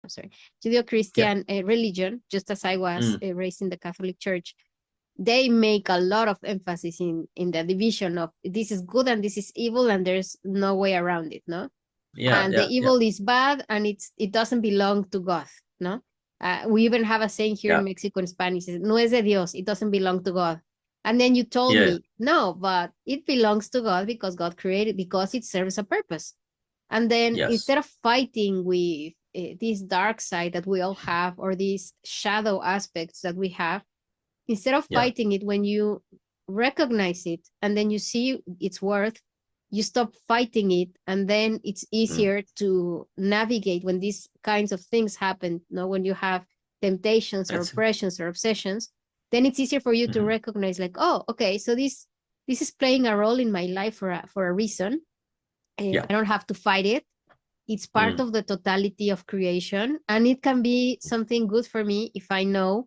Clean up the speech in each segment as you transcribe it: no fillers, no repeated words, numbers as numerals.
sorry, Judeo-Christian religion, just as I was raised in the Catholic Church, they make a lot of emphasis in the division of this is good and this is evil, and there's no way around it, no? And the evil is bad, and it doesn't belong to God, no? We even have a saying here in Mexico in Spanish, no es de Dios, it doesn't belong to God. And then you told me, no, but it belongs to God because God created, because it serves a purpose. And then instead of fighting with this dark side that we all have, or these shadow aspects that we have, instead of fighting it, when you recognize it and then you see its worth, you stop fighting it, and then it's easier to navigate when these kinds of things happen. You know, when you have temptations or oppressions or obsessions, then it's easier for you to recognize, like, oh, okay, so this is playing a role in my life for a reason. I don't have to fight it. It's part of the totality of creation, and it can be something good for me if I know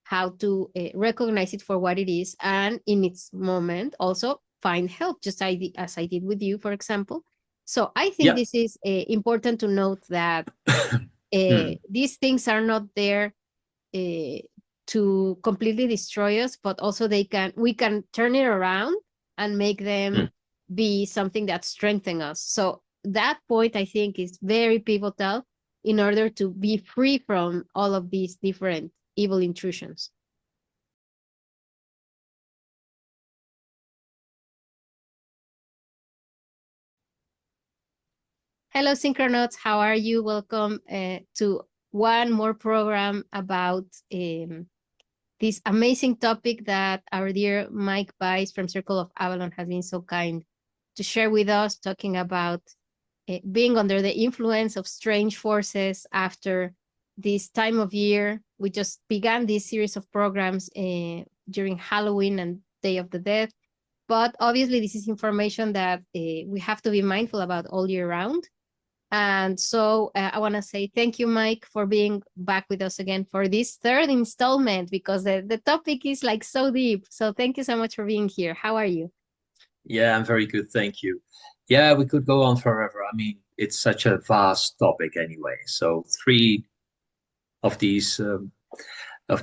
how to recognize it for what it is, and in its moment also find help, just as I did with you, for example. So I think this is important to note that these things are not there to completely destroy us, but also we can turn it around and make them be something that strengthens us. So that point, I think, is very pivotal in order to be free from all of these different evil intrusions. Hello, Synchronauts. How are you? Welcome to one more program about this amazing topic that our dear Mike Bais from Circle of Avalon has been so kind to share with us, talking about being under the influence of strange forces after this time of year. We just began this series of programs during Halloween and Day of the Dead. But obviously, this is information that we have to be mindful about all year round. And so I want to say thank you, Mike, for being back with us again for this third installment, because the topic is like so deep. So thank you so much for being here. How are you? Yeah, I'm very good. Thank you. Yeah, we could go on forever. I mean, it's such a vast topic anyway. So 3 of these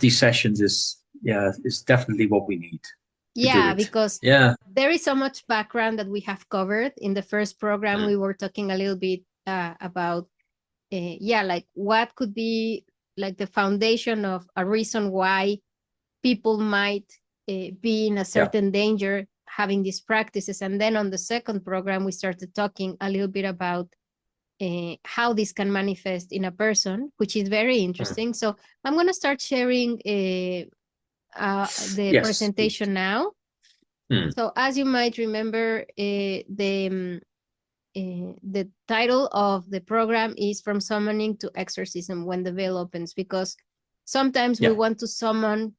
sessions is definitely what we need. Yeah, because there is so much background that we have covered. In the first program, we were talking a little bit about like what could be like the foundation of a reason why people might be in a certain danger having these practices. And then on the second program, we started talking a little bit about how this can manifest in a person, which is very interesting. So I'm going to start sharing the presentation now. So as you might remember, the title of the program is From Summoning to Exorcism, When the Veil Opens, because sometimes we want to summon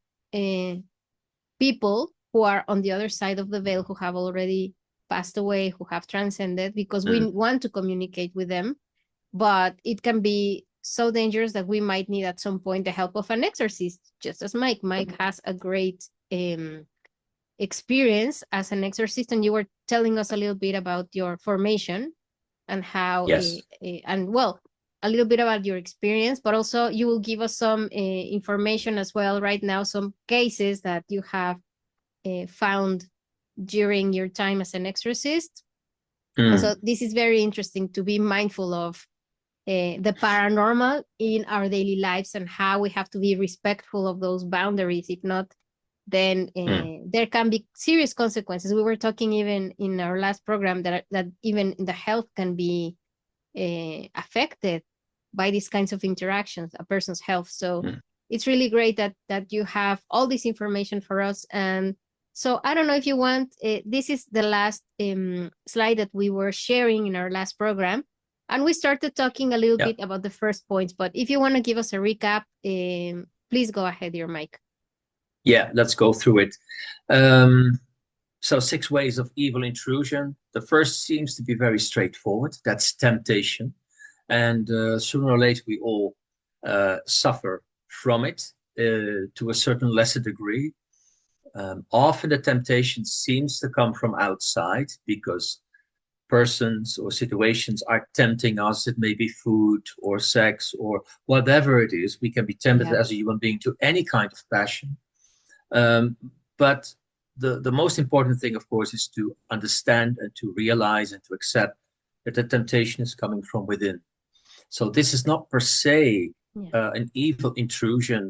people who are on the other side of the veil, who have already passed away, who have transcended, because we want to communicate with them. But it can be so dangerous that we might need at some point the help of an exorcist, just as Mike. Mike has a great experience as an exorcist, and you were telling us a little bit about your formation and how and well, a little bit about your experience, but also you will give us some information as well right now, some cases that you have found during your time as an exorcist. And so this is very interesting to be mindful of the paranormal in our daily lives and how we have to be respectful of those boundaries. If not, then there can be serious consequences. We were talking even in our last program that even the health can be affected by these kinds of interactions, a person's health. So it's really great that you have all this information for us. And so I don't know if you want, this is the last slide that we were sharing in our last program. And we started talking a little bit about the first points, but if you want to give us a recap, please go ahead, your mic. Yeah, let's go through it. So 6 ways of evil intrusion. The first seems to be very straightforward. That's temptation. And sooner or later, we all suffer from it to a certain lesser degree. Often the temptation seems to come from outside because persons or situations are tempting us. It may be food or sex or whatever it is. We can be tempted as a human being to any kind of passion. But the most important thing, of course, is to understand and to realize and to accept that the temptation is coming from within. So this is not per se an evil intrusion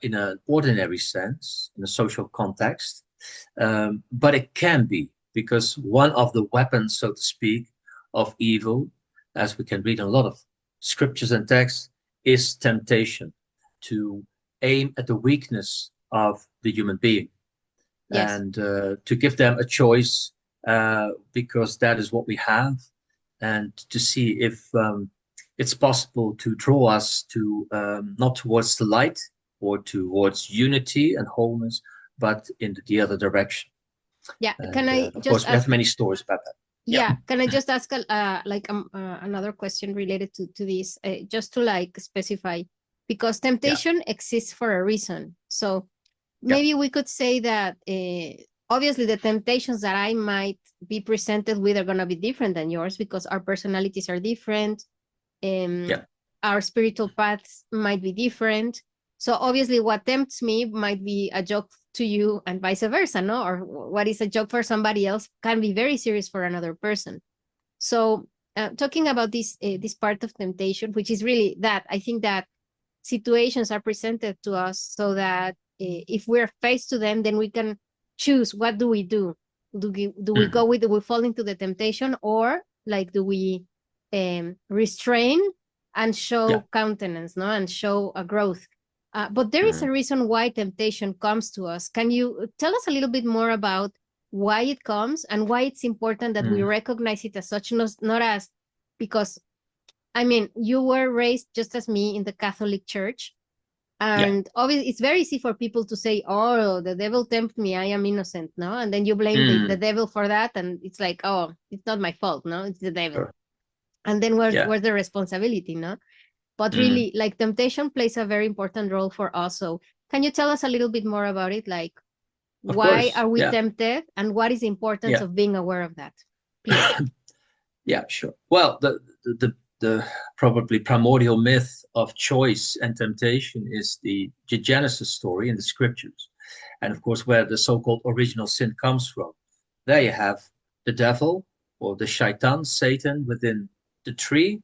in an ordinary sense, in a social context, but it can be, because one of the weapons, so to speak, of evil, as we can read in a lot of scriptures and texts, is temptation, to aim at the weakness of the human being, and to give them a choice, because that is what we have, and to see if it's possible to draw us to not towards the light or towards unity and wholeness, but in the other direction. Yeah, and, can I of just course, ask, we have many stories about that. Yeah, can I just ask another question related to this, just to like specify, because temptation exists for a reason. So maybe we could say that obviously the temptations that I might be presented with are going to be different than yours, because our personalities are different. Our spiritual paths might be different. So obviously what tempts me might be a joke to you and vice versa, no? Or what is a joke for somebody else can be very serious for another person. So talking about this part of temptation, which is really that, I think that situations are presented to us so that if we're faced to them, then we can choose, what do we do? Do we go with, do we fall into the temptation, or like do we restrain and show countenance, no, and show a growth? But there is a reason why temptation comes to us. Can you tell us a little bit more about why it comes and why it's important that we recognize it as such, not as, because, I mean, you were raised just as me in the Catholic Church, and obviously it's very easy for people to say, oh, the devil tempted me, I am innocent, no? And then you blame the devil for that, and it's like, oh, it's not my fault, no? It's the devil. And then where's the responsibility, no? But really, like, temptation plays a very important role for us. So can you tell us a little bit more about it? Like, why are we tempted, and what is the importance of being aware of that? Please. Yeah, sure. Well, the probably primordial myth of choice and temptation is the Genesis story in the scriptures. And of course, where the so-called original sin comes from. There you have the devil, or the shaitan, Satan, within the tree.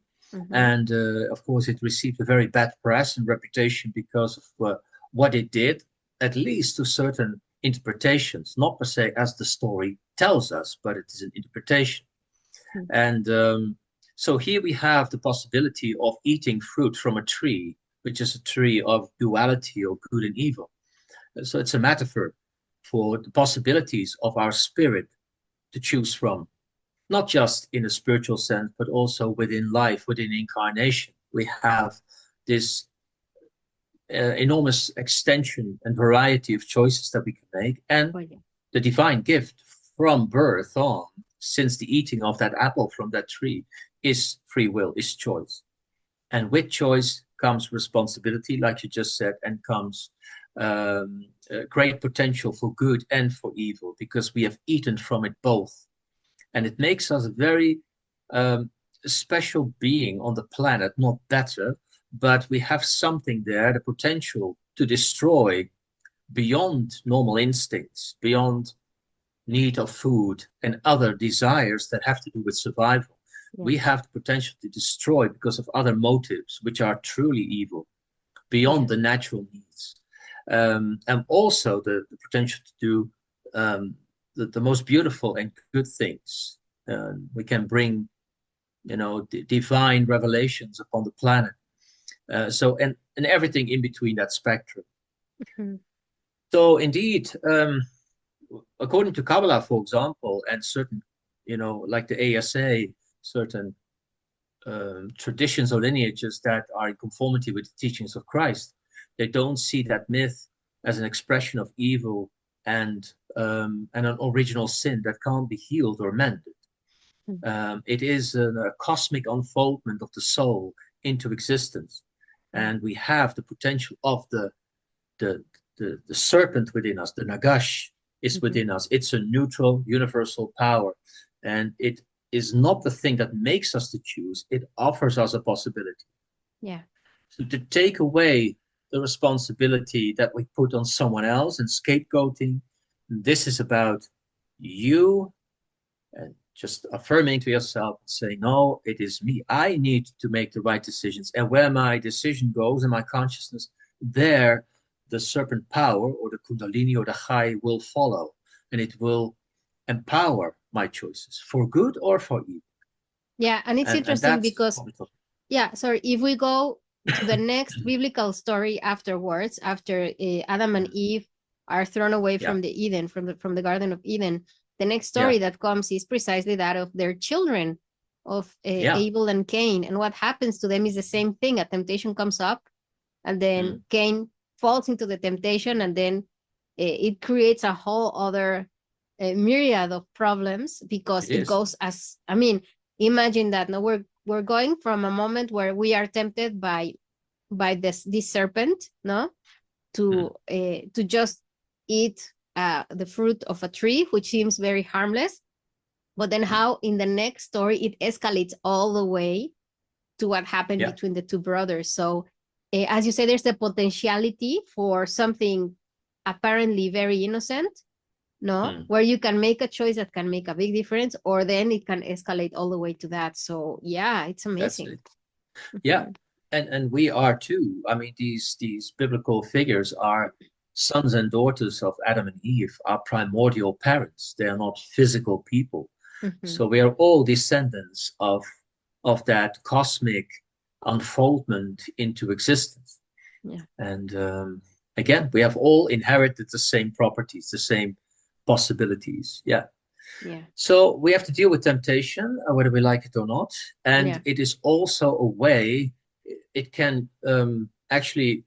And of course, it received a very bad press and reputation because of what it did, at least to certain interpretations, not per se as the story tells us, but it is an interpretation. And so here we have the possibility of eating fruit from a tree, which is a tree of duality, or good and evil. So it's a metaphor for the possibilities of our spirit to choose from. Not just in a spiritual sense, but also within life, within incarnation. We have this enormous extension and variety of choices that we can make. And the divine gift from birth on, since the eating of that apple from that tree, is free will, is choice. And with choice comes responsibility, like you just said, and comes great potential for good and for evil, because we have eaten from it both. And it makes us a very special being on the planet, not better, but we have something there, the potential to destroy beyond normal instincts, beyond need of food and other desires that have to do with survival. We have the potential to destroy because of other motives, which are truly evil, beyond the natural needs. And also the potential to do the most beautiful and good things. We can bring, divine revelations upon the planet. So and everything in between that spectrum. So indeed, according to Kabbalah, for example, and certain, like the ASA, certain traditions or lineages that are in conformity with the teachings of Christ, they don't see that myth as an expression of evil and an original sin that can't be healed or mended. It is a cosmic unfoldment of the soul into existence, and we have the potential of the serpent within us. The Nagash is within us. It's a neutral, universal power, and it is not the thing that makes us to choose. It offers us a possibility. Yeah. So to take away the responsibility that we put on someone else and scapegoating, this is about you and just affirming to yourself and saying, no, it is me. I need to make the right decisions. And where my decision goes and my consciousness, there the serpent power or the kundalini or the chai will follow. And it will empower my choices for good or for evil. Yeah, and it's interesting because, if we go to the next biblical story afterwards, after Adam and Eve are thrown away from the Eden, from the Garden of Eden, the next story that comes is precisely that of their children, of Abel and Cain. And what happens to them is the same thing. A temptation comes up, and then Cain falls into the temptation, and then it creates a whole other myriad of problems, because it goes as, I mean, imagine that. No, we're going from a moment where we are tempted by this serpent, no, to just eat the fruit of a tree, which seems very harmless, but then how in the next story it escalates all the way to what happened between the two brothers. So as you say, there's the potentiality for something apparently very innocent, no, where you can make a choice that can make a big difference, or then it can escalate all the way to that. So yeah, it's amazing. Yeah, and we are too. I mean, these biblical figures are sons and daughters of Adam and Eve, are primordial parents. They are not physical people. So we are all descendants of that cosmic unfoldment into existence. Yeah. And again, we have all inherited the same properties, the same possibilities. Yeah. So we have to deal with temptation, whether we like it or not. And it is also a way, it can actually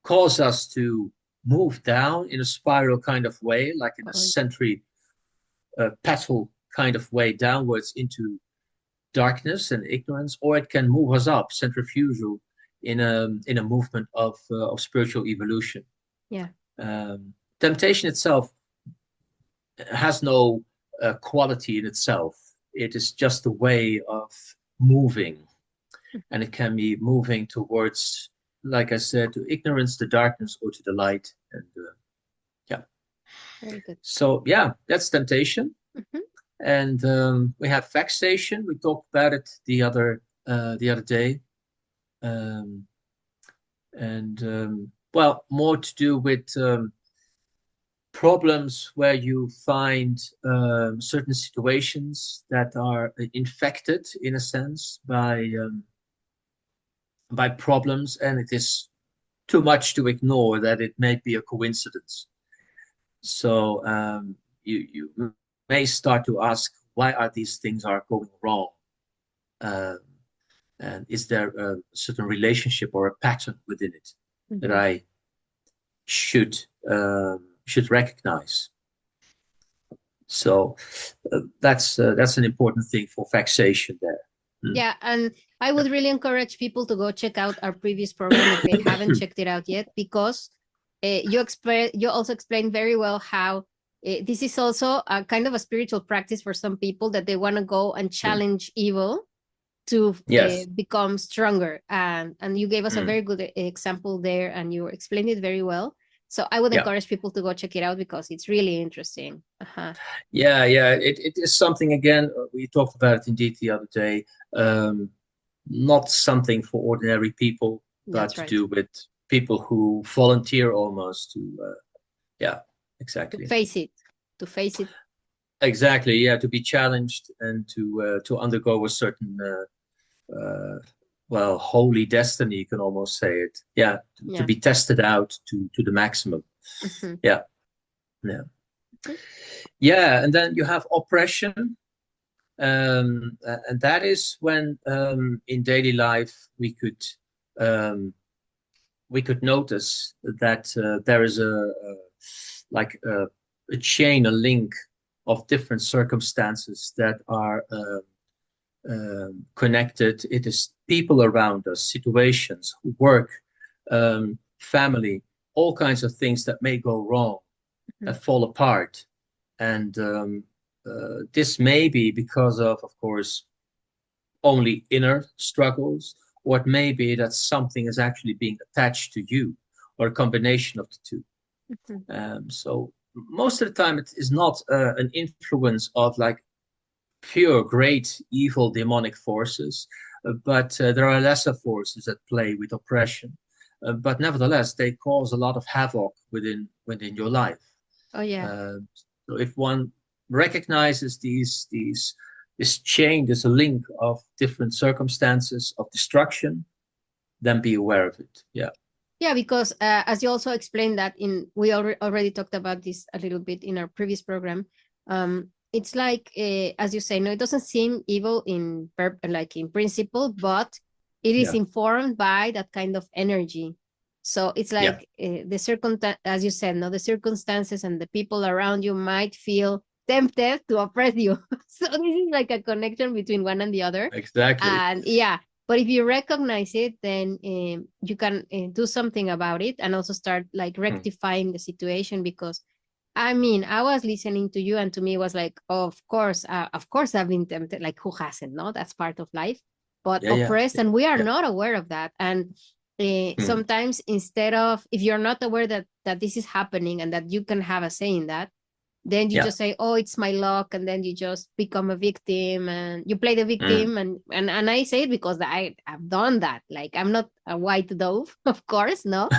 cause us to move down in a spiral kind of way, like in a centripetal kind of way downwards into darkness and ignorance, or it can move us up, centrifugal, in a movement of spiritual evolution. Yeah. Temptation itself has no quality in itself. It is just a way of moving, and it can be moving towards, like I said, to ignorance, to darkness, or to the light. And very good. So that's temptation. And we have vexation. We talked about it the other day, well, more to do with problems where you find certain situations that are infected, in a sense, by problems, and it is too much to ignore that it may be a coincidence. So you may start to ask, why are these things going wrong? And is there a certain relationship or a pattern within it that I should recognize? So that's an important thing for vexation there. Yeah, and I would really encourage people to go check out our previous program if they haven't checked it out yet, because you also explained very well how this is also a kind of a spiritual practice for some people, that they want to go and challenge evil to become stronger. And you gave us a very good example there, and you explained it very well. So I would encourage people to go check it out, because it's really interesting. Yeah, it is something, again, we talked about it indeed the other day, not something for ordinary people, but to do with people who volunteer almost to, exactly. To face it. Exactly, to be challenged and to undergo a certain, holy destiny, you can almost say it. To be tested out to the maximum. And then you have oppression, and that is when in daily life we could notice that there is a chain, a link of different circumstances that are connected. It is people around us, situations, work, family, all kinds of things that may go wrong, that fall apart. And this may be because of course, only inner struggles, or it may be that something is actually being attached to you, or a combination of the two. So most of the time, it is not an influence of like pure great evil demonic forces, but there are lesser forces that play with oppression. But nevertheless, they cause a lot of havoc within your life. Oh yeah. So if one recognizes this chain, there's a link of different circumstances of destruction, then be aware of it. Yeah. Yeah, because as you also explained that we already talked about this a little bit in our previous program. It's like, as you say, no, it doesn't seem evil in principle, but it is informed by that kind of energy. So it's like as you said, no, the circumstances and the people around you might feel tempted to oppress you. So this is like a connection between one and the other. Exactly. And yeah, but if you recognize it, then you can do something about it and also start like rectifying the situation. Because I mean, I was listening to you, and to me it was like, of course I've been tempted. Like, who hasn't? No, that's part of life. But oppressed, and we are not aware of that. And sometimes, instead of, if you're not aware that this is happening and that you can have a say in that, then you just say, oh, it's my luck, and then you just become a victim and you play the victim. And I say it because I've done that. Like, I'm not a white dove, of course, no.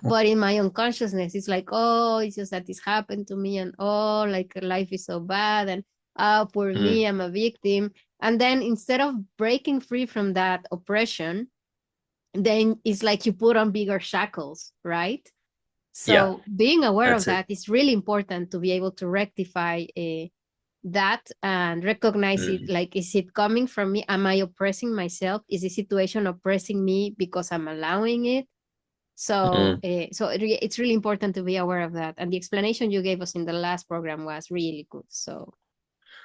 But in my unconsciousness, it's like, oh, it's just that this happened to me, and oh, like life is so bad, and oh, poor me, I'm a victim. And then instead of breaking free from that oppression, then it's like you put on bigger shackles, right? So being aware of that is really important to be able to rectify that and recognize it. Like, is it coming from me? Am I oppressing myself? Is the situation oppressing me because I'm allowing it? So it's really important to be aware of that. And the explanation you gave us in the last program was really good. So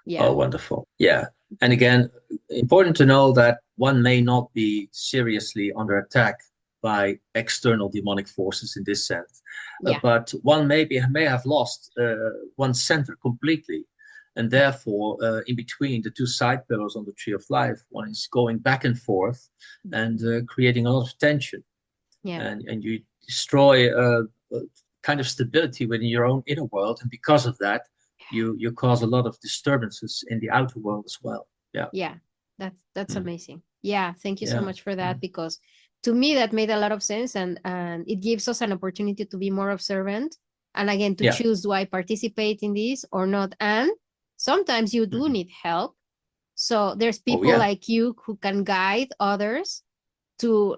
yeah. Oh, wonderful. Yeah. And again, important to know that one may not be seriously under attack by external demonic forces in this sense, but one may have lost one's center completely, and therefore in between the two side pillars on the tree of life, one is going back and forth and creating a lot of tension, and you destroy a kind of stability within your own inner world, and because of that, you cause a lot of disturbances in the outer world as well. That's amazing. Thank you so much for that, because to me that made a lot of sense, and it gives us an opportunity to be more observant, and again to choose, do I participate in this or not? And sometimes you do need help, so there's people like you who can guide others to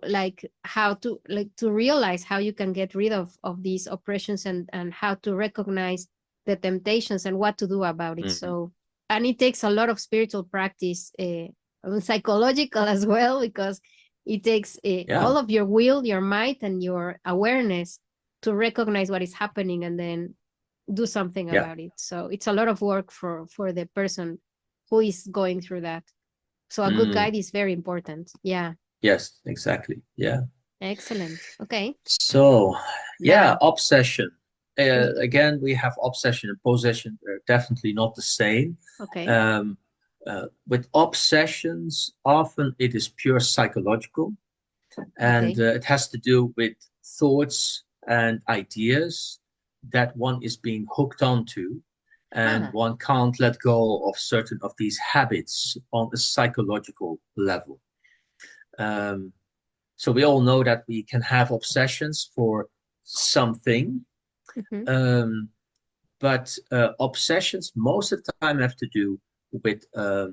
how to realize how you can get rid of these oppressions, and how to recognize the temptations and what to do about it. So, and it takes a lot of spiritual practice, psychological as well, because it takes all of your will, your might, and your awareness to recognize what is happening and then do something about it. So it's a lot of work for the person who is going through that. So a good guide is very important. Yes, exactly. Excellent. Okay. So obsession. Again, we have obsession and possession. They're definitely not the same. Okay. With obsessions, often it is pure psychological, and it has to do with thoughts and ideas that one is being hooked onto, and one can't let go of certain of these habits on a psychological level. So we all know that we can have obsessions for something, but obsessions most of the time have to do with a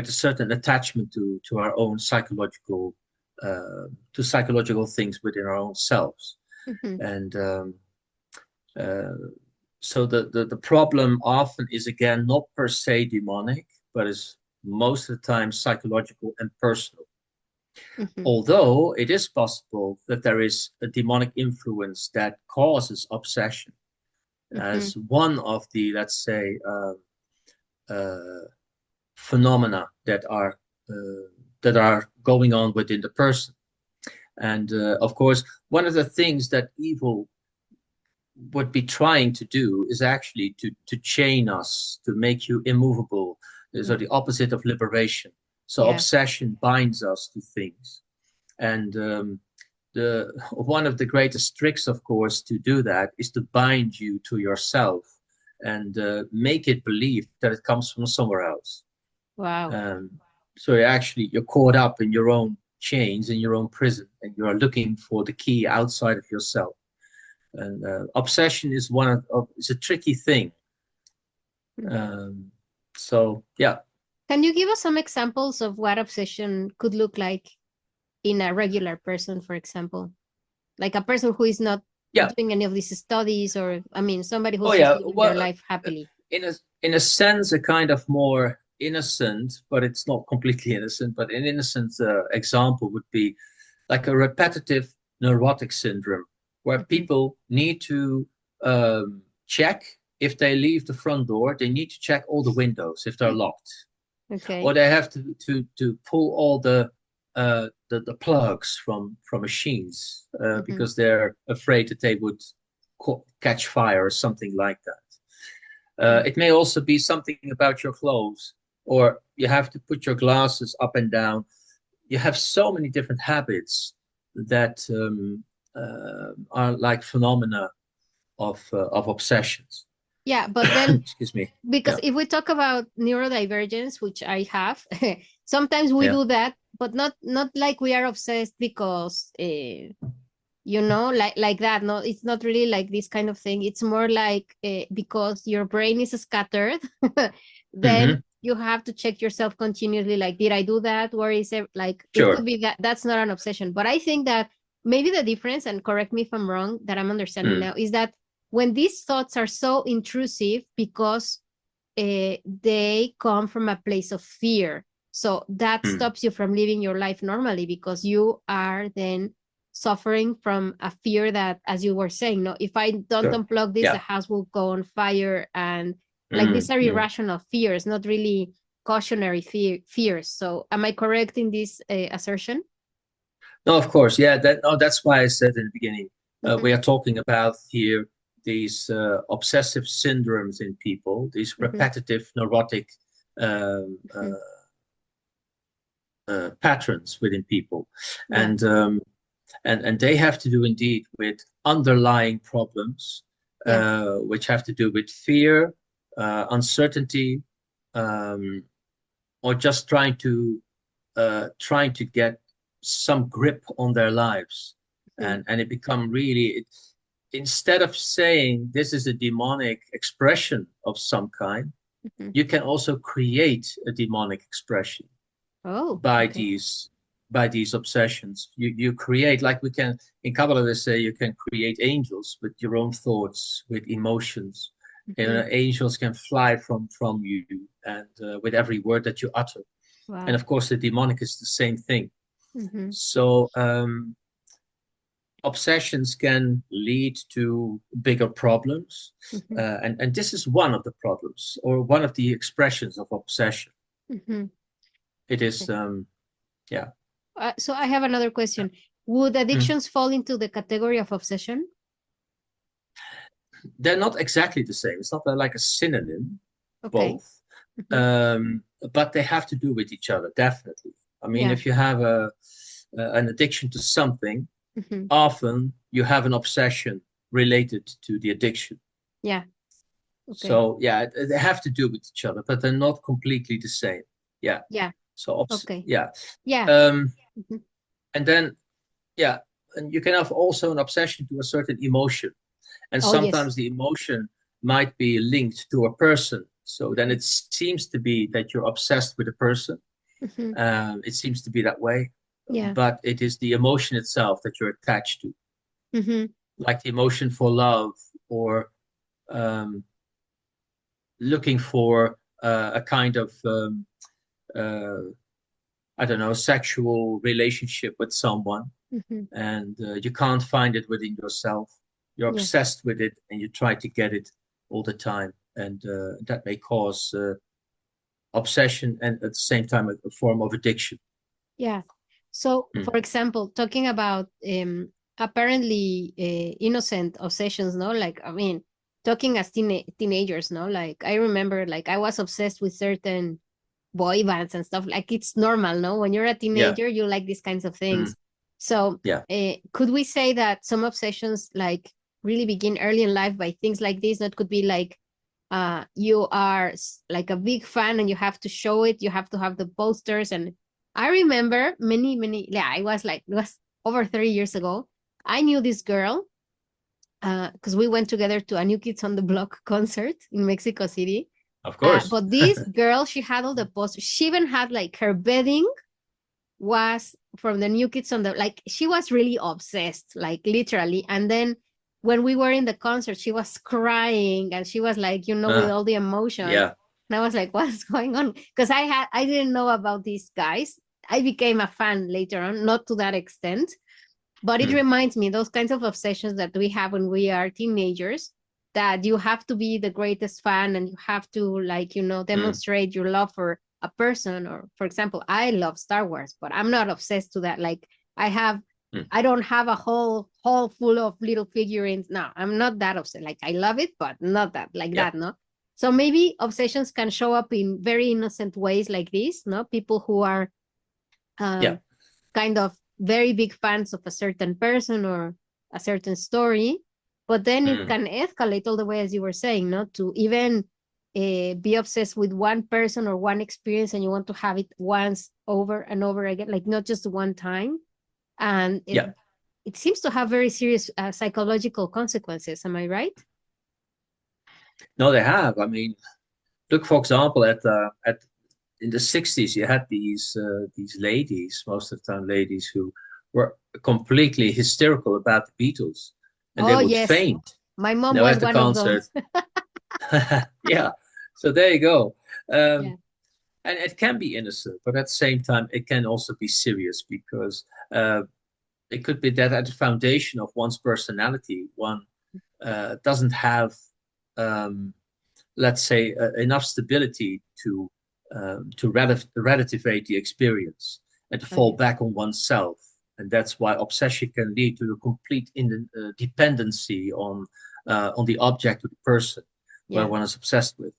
certain attachment to our own psychological things within our own selves. And so the problem often is, again, not per se demonic, but is most of the time psychological and personal. Although it is possible that there is a demonic influence that causes obsession as one of the, let's say, phenomena that are going on within the person. And of course, one of the things that evil would be trying to do is actually to chain us, to make you immovable. So the opposite of liberation. So obsession binds us to things. And one of the greatest tricks, of course, to do that is to bind you to yourself and make it believe that it comes from somewhere else. Wow. So you're caught up in your own chains, in your own prison, and you are looking for the key outside of yourself. And obsession is it's a tricky thing. So yeah. Can you give us some examples of what obsession could look like in a regular person, for example? Like a person who is not doing any of these studies, or I mean, somebody who's just living their life happily. In a sense, a kind of more innocent, but it's not completely innocent, but an innocent example would be like a repetitive neurotic syndrome, where people need to check if they leave the front door, they need to check all the windows if they're locked. Okay. Or they have to pull all the plugs from machines because they're afraid that they would catch fire or something like that. It may also be something about your clothes, or you have to put your glasses up and down. You have so many different habits that are like phenomena of obsessions. Yeah, but then excuse me. Because if we talk about neurodivergence, which I have, sometimes we do that, but not like we are obsessed because like that. No, it's not really like this kind of thing. It's more like because your brain is scattered, then you have to check yourself continuously. Like, did I do that? Where is it? Like, it could be that that's not an obsession. But I think that maybe the difference, and correct me if I'm wrong, that I'm understanding now, is that when these thoughts are so intrusive because they come from a place of fear. So that stops you from living your life normally, because you are then suffering from a fear that, as you were saying, no, if I don't unplug this, the house will go on fire. And like these are irrational fears, not really cautionary fears. So am I correct in this assertion? No, of course. Yeah, that's why I said in the beginning, we are talking about here these obsessive syndromes in people, these repetitive neurotic patterns within people. And they have to do indeed with underlying problems, which have to do with fear, uncertainty, or just trying to get some grip on their lives. And it become really, instead of saying this is a demonic expression of some kind, you can also create a demonic expression by these obsessions. You create, like we can in Kabbalah, they say you can create angels with your own thoughts, with emotions. Angels can fly from you, and with every word that you utter. Wow. And of course, the demonic is the same thing. So obsessions can lead to bigger problems, and this is one of the problems, or one of the expressions of obsession. It is so I have another question. Would addictions fall into the category of obsession? They're not exactly the same. It's not like a synonym, both. But they have to do with each other, definitely. I mean, if you have an addiction to something, often you have an obsession related to the addiction. Yeah. So they have to do with each other, but they're not completely the same. Yeah. Yeah. So Yeah. And then and you can have also an obsession to a certain emotion, and sometimes the emotion might be linked to a person. So then it seems to be that you're obsessed with a person. It seems to be that way. But it is the emotion itself that you're attached to, like the emotion for love, or looking for a kind of I don't know, sexual relationship with someone, and you can't find it within yourself. You're obsessed with it, and you try to get it all the time, and that may cause obsession, and at the same time a form of addiction. Yeah. So, for example, talking about apparently innocent obsessions, no? Like, I mean, talking as teenagers, no? Like, I remember, like, I was obsessed with certain boy bands and stuff. Like, it's normal, no? When you're a Yeah. teenager, you like these kinds of Mm. things. So, Yeah. could we say that some obsessions, like, really begin early in life by things like this? That could be like, you are like a big fan and you have to show it. You have to have the posters. And I remember many, yeah, it was over 3 years ago. I knew this girl because we went together to a New Kids on the Block concert in Mexico City. Of course. But this girl, she had all the posters. She even had like her bedding was from the New Kids on the, like, she was really obsessed, like literally. And then when we were in the concert, she was crying and she was like, with all the emotion. Yeah. And I was like, what's going on? Because I didn't know about these guys. I became a fan later on, not to that extent. But it reminds me, those kinds of obsessions that we have when we are teenagers, that you have to be the greatest fan and you have to, like, demonstrate your love for a person. Or, for example, I love Star Wars, but I'm not obsessed to that. Like, I don't have a whole full of little figurines. No, I'm not that obsessed. Like, I love it, but not that, like that, no? So maybe obsessions can show up in very innocent ways like this, no? People who are kind of very big fans of a certain person or a certain story, but then it can escalate all the way, as you were saying, not to even be obsessed with one person or one experience, and you want to have it once over and over again, like not just one time. And it seems to have very serious psychological consequences. Am I right? No, they have. I mean, look, for example, at in the 60s, you had these ladies, most of the time ladies, who were completely hysterical about the Beatles, and they would faint. My mom was at the one concert. of those. Yeah. So there you go. And it can be innocent, but at the same time, it can also be serious, because it could be that at the foundation of one's personality, one doesn't have, let's say, enough stability to relativate the experience and to fall back on oneself. And that's why obsession can lead to a complete dependency on the object or the person where one is obsessed with.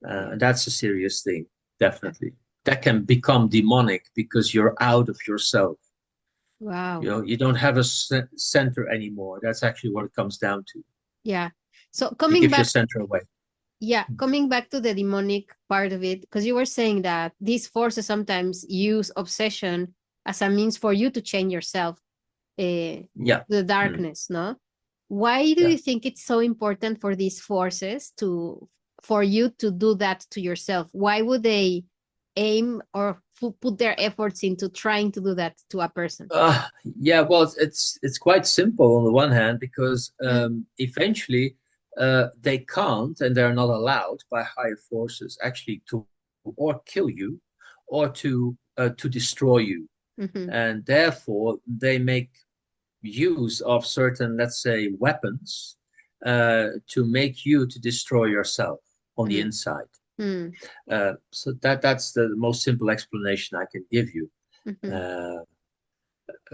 And that's a serious thing, definitely. That can become demonic because you're out of yourself. Wow. You don't have a center anymore. That's actually what it comes down to. Yeah. So You coming give back, your center away. Yeah, coming back to the demonic part of it, because you were saying that these forces sometimes use obsession as a means for you to change yourself, the darkness, no? Why do you think it's so important for these forces for you to do that to yourself? Why would they aim or put their efforts into trying to do that to a person? Well, it's quite simple on the one hand, because eventually they can't, and they're not allowed by higher forces actually to or kill you or to destroy you. And therefore they make use of certain, let's say, weapons to make you to destroy yourself on the inside. So that's the most simple explanation I can give you.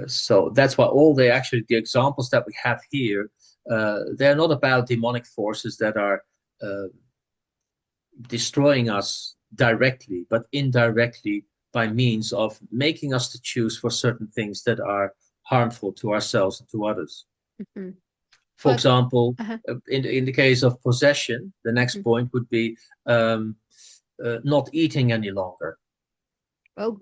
So that's why the examples that we have here, they're not about demonic forces that are destroying us directly, but indirectly by means of making us to choose for certain things that are harmful to ourselves and to others. For example, in the case of possession, the next point would be not eating any longer.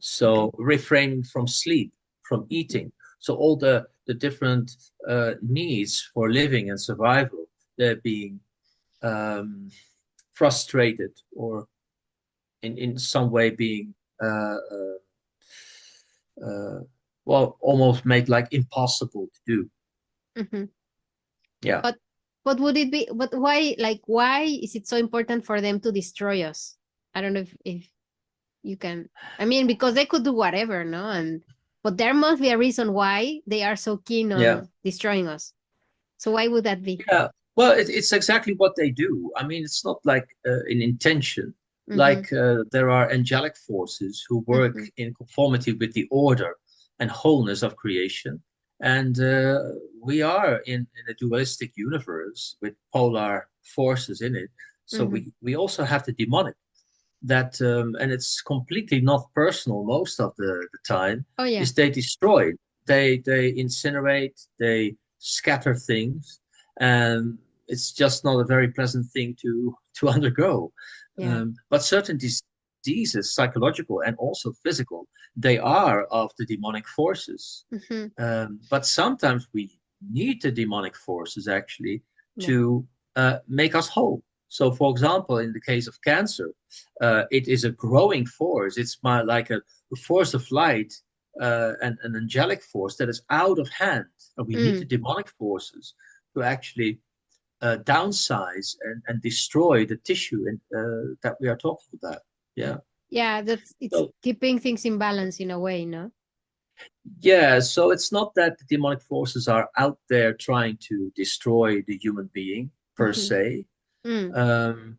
So refraining from sleep, from eating. So all the different needs for living and survival, they're being frustrated, or in some way being almost made like impossible to do. Yeah. But would it be, but why is it so important for them to destroy us? I don't know if you can, I mean, because they could do whatever, no? But there must be a reason why they are so keen on destroying us. So why would that be? Yeah, well, it's exactly what they do. I mean, it's not like an intention. Like there are angelic forces who work in conformity with the order and wholeness of creation, And we are in a dualistic universe with polar forces in it. So we also have the demonic that, and it's completely not personal most of the time, Oh yeah. is they destroy, they incinerate, they scatter things, and it's just not a very pleasant thing to undergo. Yeah. But certain diseases, psychological and also physical, they are of the demonic forces. But sometimes we need the demonic forces actually Yeah. to make us whole. So, for example, in the case of cancer, it is a growing force. It's like a force of light, and an angelic force that is out of hand. And we need the demonic forces to actually downsize and destroy the tissue that we are talking about. Yeah. Yeah, it's So, keeping things in balance in a way, no? yeah, so it's not that the demonic forces are out there trying to destroy the human being per se. Um,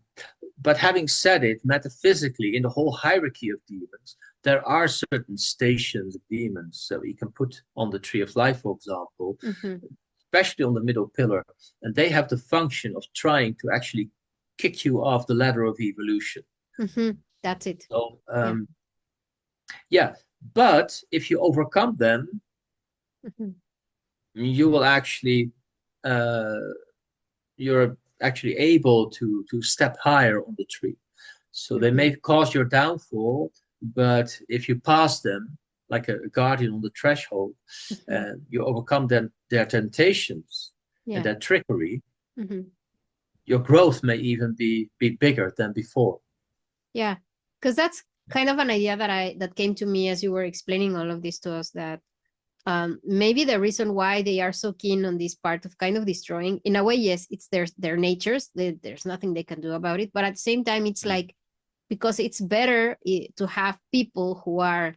but having said it, metaphysically, in the whole hierarchy of demons, there are certain stations of demons that we can put on the tree of life, for example, especially on the middle pillar. And they have the function of trying to actually kick you off the ladder of evolution. That's it. So, Yeah. yeah, but if you overcome them, you will actually, you're actually able to step higher on the tree. So they may cause your downfall, but if you pass them like a guardian on the threshold, and you overcome their temptations and their trickery, your growth may even be bigger than before. Yeah, because that's kind of an idea that came to me as you were explaining all of this to us, that maybe the reason why they are so keen on this part of kind of destroying, in a way, yes, it's their natures. There's nothing they can do about it. But at the same time, it's like, because it's better to have people who are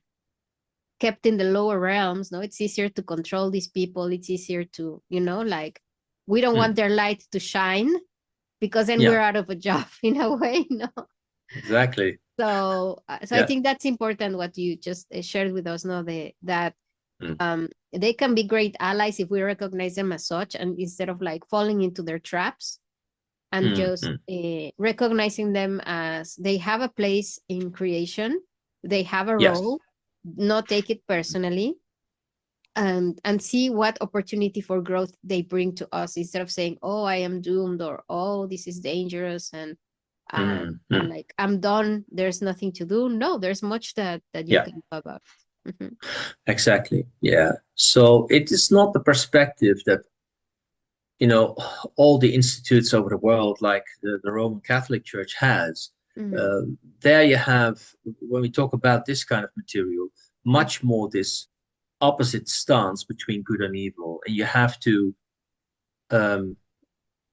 kept in the lower realms, no? It's easier to control these people. It's easier to, like, we don't want their light to shine, because then we're out of a job in a way, no? Exactly. So I think that's important what you just shared with us, no? That they can be great allies if we recognize them as such, and instead of like falling into their traps, and just recognizing them as they have a place in creation, they have a role, not take it personally, and see what opportunity for growth they bring to us, instead of saying, oh, I am doomed, or oh, this is dangerous, and like, I'm done, there's nothing to do. No, there's much that you can do about it. Exactly. Yeah. So it is not the perspective that, all the institutes over the world, like the Roman Catholic Church has. There you have, when we talk about this kind of material, much more this opposite stance between good and evil. And you have to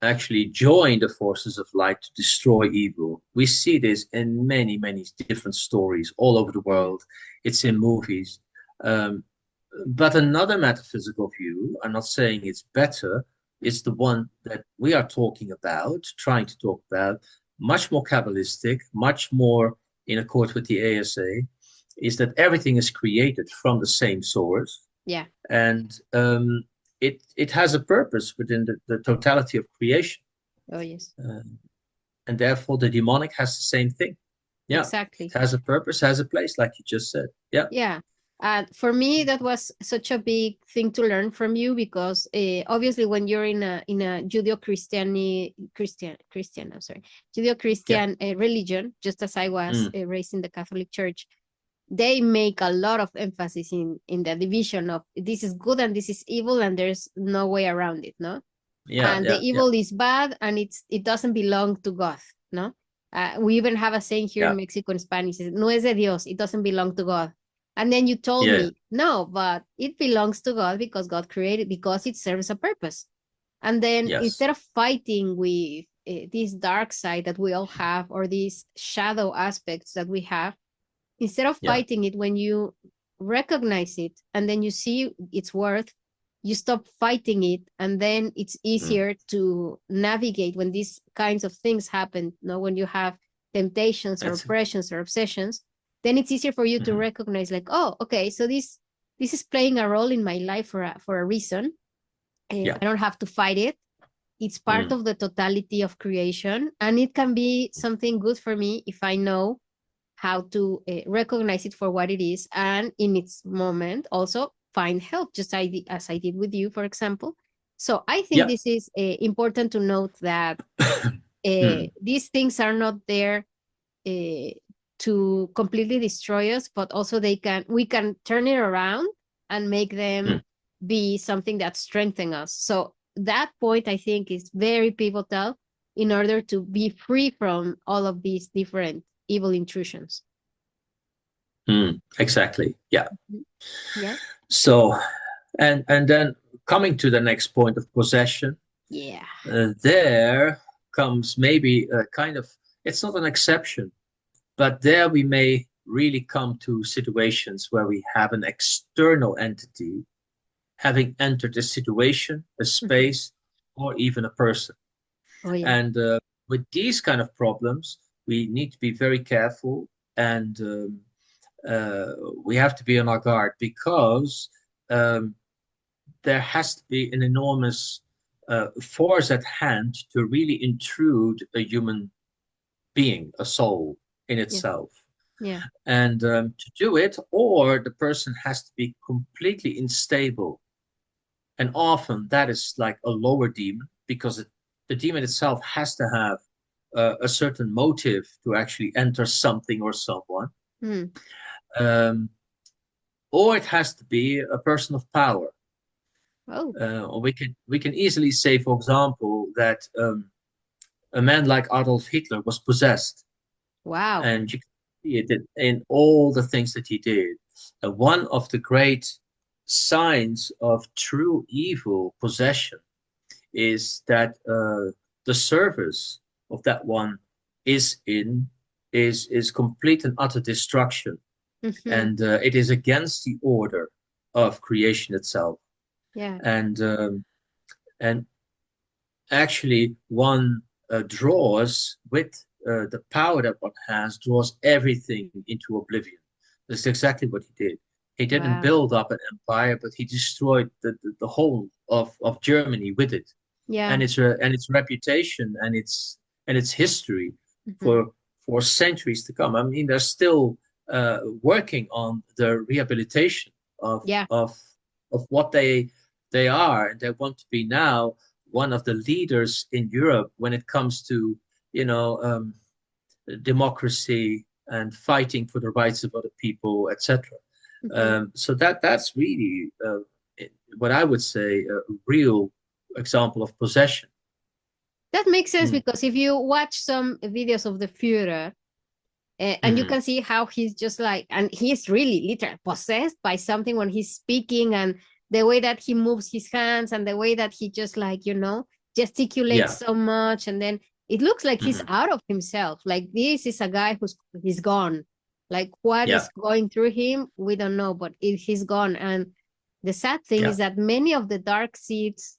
actually join the forces of light to destroy evil. We see this in many, many different stories all over the world. It's in movies. But another metaphysical view, I'm not saying it's better, is the one that we are talking about, trying to talk about, much more Kabbalistic, much more in accord with the ASA, is that everything is created from the same source. Yeah. And it has a purpose within the totality of creation. Oh, yes. And therefore, the demonic has the same thing. Yeah. Exactly. It has a purpose, has a place, like you just said. Yeah. Yeah. For me, that was such a big thing to learn from you, because obviously when you're in a Judeo-Christian religion, just as I was raised in the Catholic Church, they make a lot of emphasis in the division of this is good and this is evil, and there's no way around it, no? And the evil is bad, and it doesn't belong to God, no? We even have a saying here in Mexico in Spanish, no es de Dios, it doesn't belong to God. And then you told me, no, but it belongs to God because God created, because it serves a purpose. And then instead of fighting with this dark side that we all have, or these shadow aspects that we have, instead of fighting it, when you recognize it and then you see its worth, you stop fighting it, and then it's easier to navigate when these kinds of things happen. When you have temptations or oppressions or obsessions, then it's easier for you to recognize, like, oh, okay, so this this is playing a role in my life for a reason. I don't have to fight it. It's part of the totality of creation, and it can be something good for me if I know how to recognize it for what it is, and in its moment also find help, just as I did with you, for example. So I think this is important to note that these things are not there to completely destroy us, but also we can turn it around and make them be something that strengthen us. So that point, I think, is very pivotal in order to be free from all of these different evil intrusions. Exactly. Yeah. Yeah. So, and then coming to the next point of possession. Yeah. There comes maybe a kind of, it's not an exception, but there we may really come to situations where we have an external entity having entered a situation, a space, or even a person. Oh, yeah. And with these kind of problems, we need to be very careful, and we have to be on our guard, because there has to be an enormous force at hand to really intrude a human being, a soul in itself. Yeah. And to do it, or the person has to be completely unstable. And often that is like a lower demon, because the demon itself has to have a certain motive to actually enter something or someone. Or it has to be a person of power. Or we can easily say, for example, that a man like Adolf Hitler was possessed. Wow. And you can see it in all the things that he did. One of the great signs of true evil possession is that the service of that one is complete and utter destruction. And it is against the order of creation itself. Yeah. And actually one draws with the power that one has, draws everything into oblivion. That's exactly what he did. He didn't build up an empire, but he destroyed the whole of Germany with it. Yeah. And its reputation and its history for centuries to come. I mean, they're still working on the rehabilitation of what they are, and they want to be now one of the leaders in Europe when it comes to democracy and fighting for the rights of other people, etc. So that's really what I would say a real example of possession. That makes sense, because if you watch some videos of the Führer, and you can see how he's just like, and he's really literally possessed by something when he's speaking, and the way that he moves his hands, and the way that he just like, gesticulates so much, and then it looks like he's out of himself. Like, this is a guy he's gone. Like, what is going through him, we don't know, but he's gone. And the sad thing is that many of the dark seeds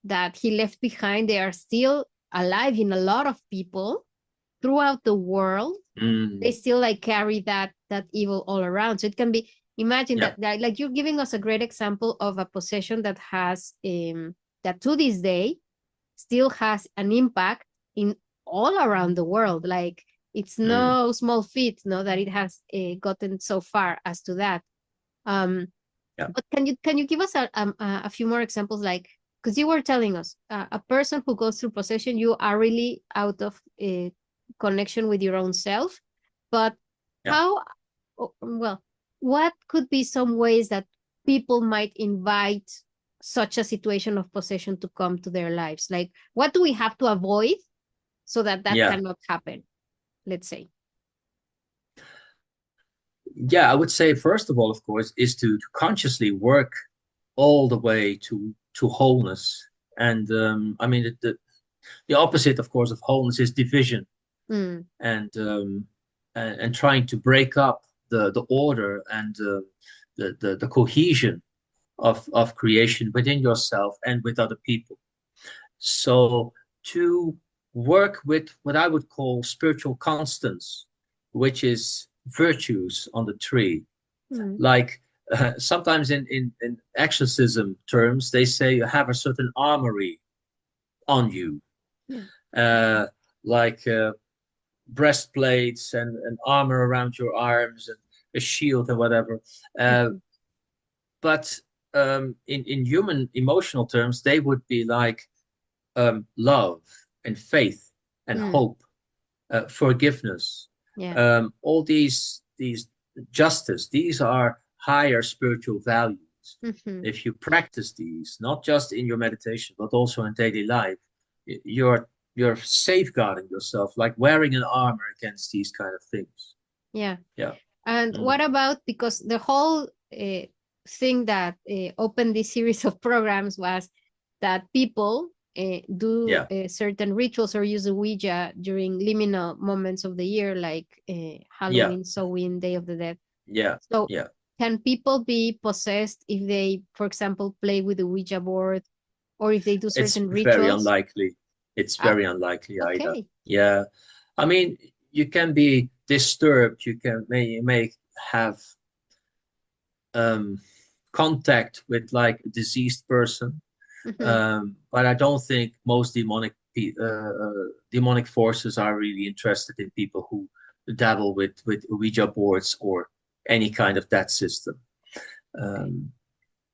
that he left behind, they are still alive in a lot of people throughout the world. They still like carry that evil all around. So it can be, imagine that like you're giving us a great example of a possession that has that to this day still has an impact in all around the world. Like, it's no small feat, that it has gotten so far as to that. But can you give us a few more examples, like, because you were telling us a person who goes through possession, you are really out of connection with your own self. But what could be some ways that people might invite such a situation of possession to come to their lives? Like, what do we have to avoid so that cannot happen, let's say? Yeah, I would say, first of all, of course, is to consciously work all the way to wholeness. And I mean, the opposite, of course, of wholeness is division. And trying to break up the order and the cohesion of creation within yourself and with other people. So to work with what I would call spiritual constants, which is virtues on the tree, like sometimes in exorcism terms, they say you have a certain armory on you, Yeah. like breastplates and armor around your arms and a shield and whatever. Uh, Mhm. but in human emotional terms, they would be like love and faith and Mm. hope, forgiveness, Yeah. all these justice. These are higher spiritual values. Mhm. If you practice these, not just in your meditation, but also in daily life, you're safeguarding yourself, like wearing an armor against these kind of things. Yeah. Yeah. And Mm. what about, because the whole thing that opened this series of programs was that people do Yeah. certain rituals or use a Ouija during liminal moments of the year, like Yeah. Halloween, Samhain, Day of the Dead. Yeah. So Yeah. can people be possessed if they, for example, play with the Ouija board, or if they do It's certain very rituals? unlikely. It's Ah, very unlikely, Ida. okay. Yeah. I mean, you can be disturbed. You may have um, contact with like a deceased person, Mhm. but I don't think most demonic forces are really interested in people who dabble with Ouija boards or any kind of that system. Okay. Um,